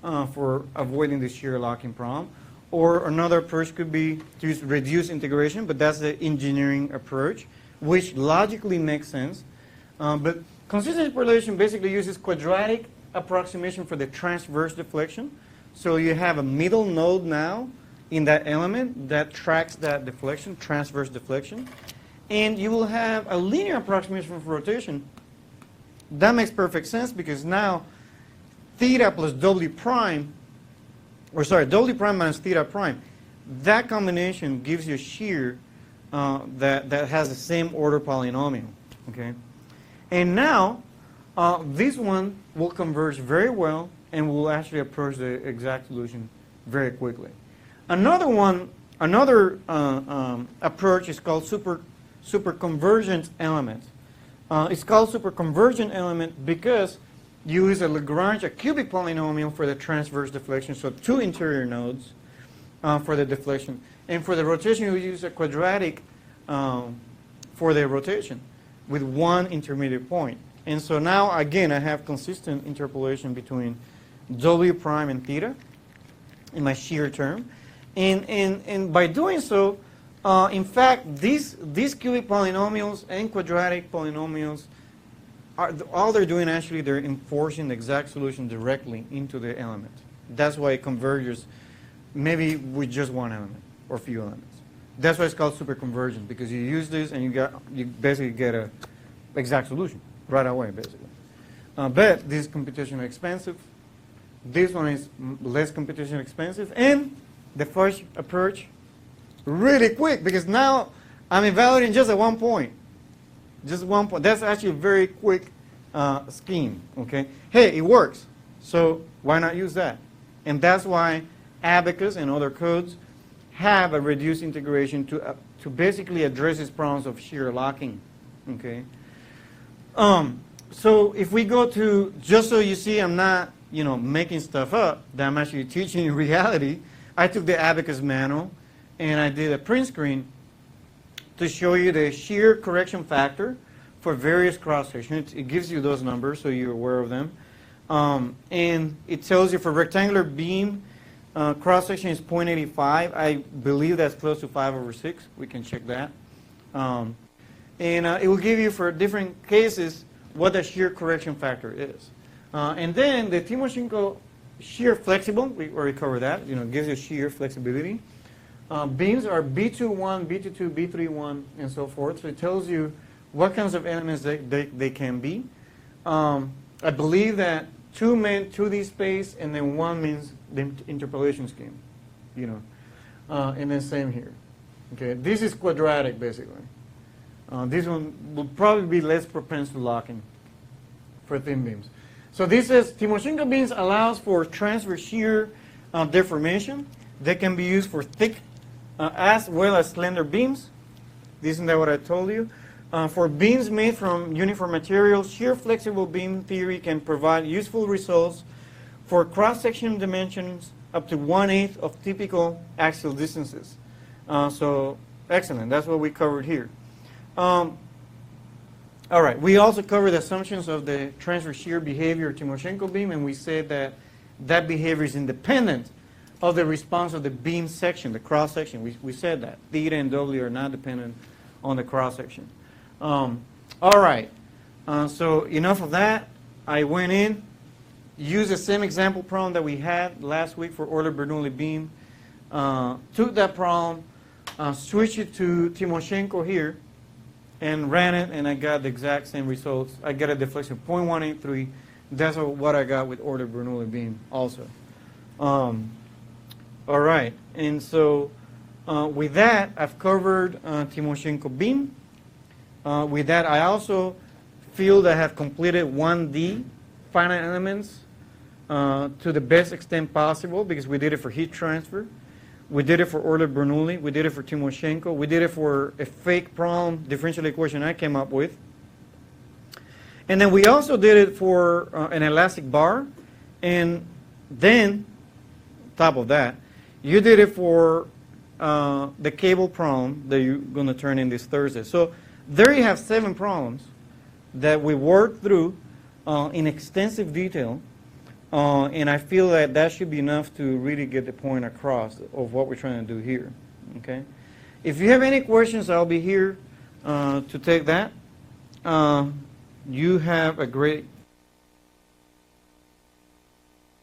for avoiding the shear locking problem. Or another approach could be to use reduced integration, but that's the engineering approach, which logically makes sense. But consistent interpolation basically uses quadratic approximation for the transverse deflection. So you have a middle node now in that element that tracks that deflection, transverse deflection. And you will have a linear approximation for rotation. That makes perfect sense because now theta plus W prime, W prime minus theta prime, that combination gives you a shear that has the same order polynomial. Okay, and now this one will converge very well and will actually approach the exact solution very quickly. Another approach is called superconvergent element. It's called superconvergent element because you use a cubic polynomial for the transverse deflection, so two interior nodes for the deflection. And for the rotation, you use a quadratic for the rotation with one intermediate point. And so now, again, I have consistent interpolation between W prime and theta in my shear term. And by doing so, in fact, these cubic polynomials and quadratic polynomials, all they're doing actually, they're enforcing the exact solution directly into the element. That's why it converges maybe with just one element or a few elements. That's why it's called superconvergent, because you use this and you basically get a exact solution right away, basically. But this is computationally expensive. This one is less computationally expensive. And the first approach, really quick, because now I'm evaluating just at 1 point. Just 1 point. That's actually a very quick scheme. Okay. Hey, it works. So why not use that? And that's why Abacus and other codes have a reduced integration to basically address these problems of shear locking. Okay. So if we go to, just so you see, I'm not making stuff up, that I'm actually teaching in reality. I took the Abacus manual and I did a print screen to show you the shear correction factor for various cross sections. It gives you those numbers so you're aware of them. And it tells you for rectangular beam, cross section is 0.85. I believe that's close to 5/6. We can check that. And it will give you for different cases what the shear correction factor is. And then the Timoshenko shear flexible, we already covered that, gives you shear flexibility. Beams are B21, B22, B31, and so forth. So it tells you what kinds of elements they can be. I believe that 2 meant 2D space, and then 1 means the interpolation scheme. And then same here. Okay, this is quadratic basically. This one will probably be less propense to locking for thin beams. So this is Timoshenko beams allows for transverse shear deformation. They can be used for thick as well as slender beams. Isn't that what I told you? For beams made from uniform materials, shear flexible beam theory can provide useful results for cross-section dimensions up to 1/8 of typical axial distances. So excellent. That's what we covered here. All right. We also covered the assumptions of the transverse shear behavior Timoshenko beam, and we said that that behavior is independent of the response of the beam section, the cross-section. We said that. Theta and W are not dependent on the cross-section. All right. So enough of that. I went in, used the same example problem that we had last week for Euler-Bernoulli beam. Took that problem, switched it to Timoshenko here, and ran it, and I got the exact same results. I got a deflection of 0.183. That's what I got with Euler-Bernoulli beam also. All right. And so with that, I've covered Timoshenko beam. With that, I also feel that I have completed 1D finite elements to the best extent possible, because we did it for heat transfer. We did it for Euler-Bernoulli. We did it for Timoshenko. We did it for a fake problem differential equation I came up with. And then we also did it for an elastic bar. And then, top of that, you did it for the cable problem that you're going to turn in this Thursday. So there you have 7 problems that we worked through in extensive detail. And I feel that that should be enough to really get the point across of what we're trying to do here. Okay? If you have any questions, I'll be here to take that. You have a great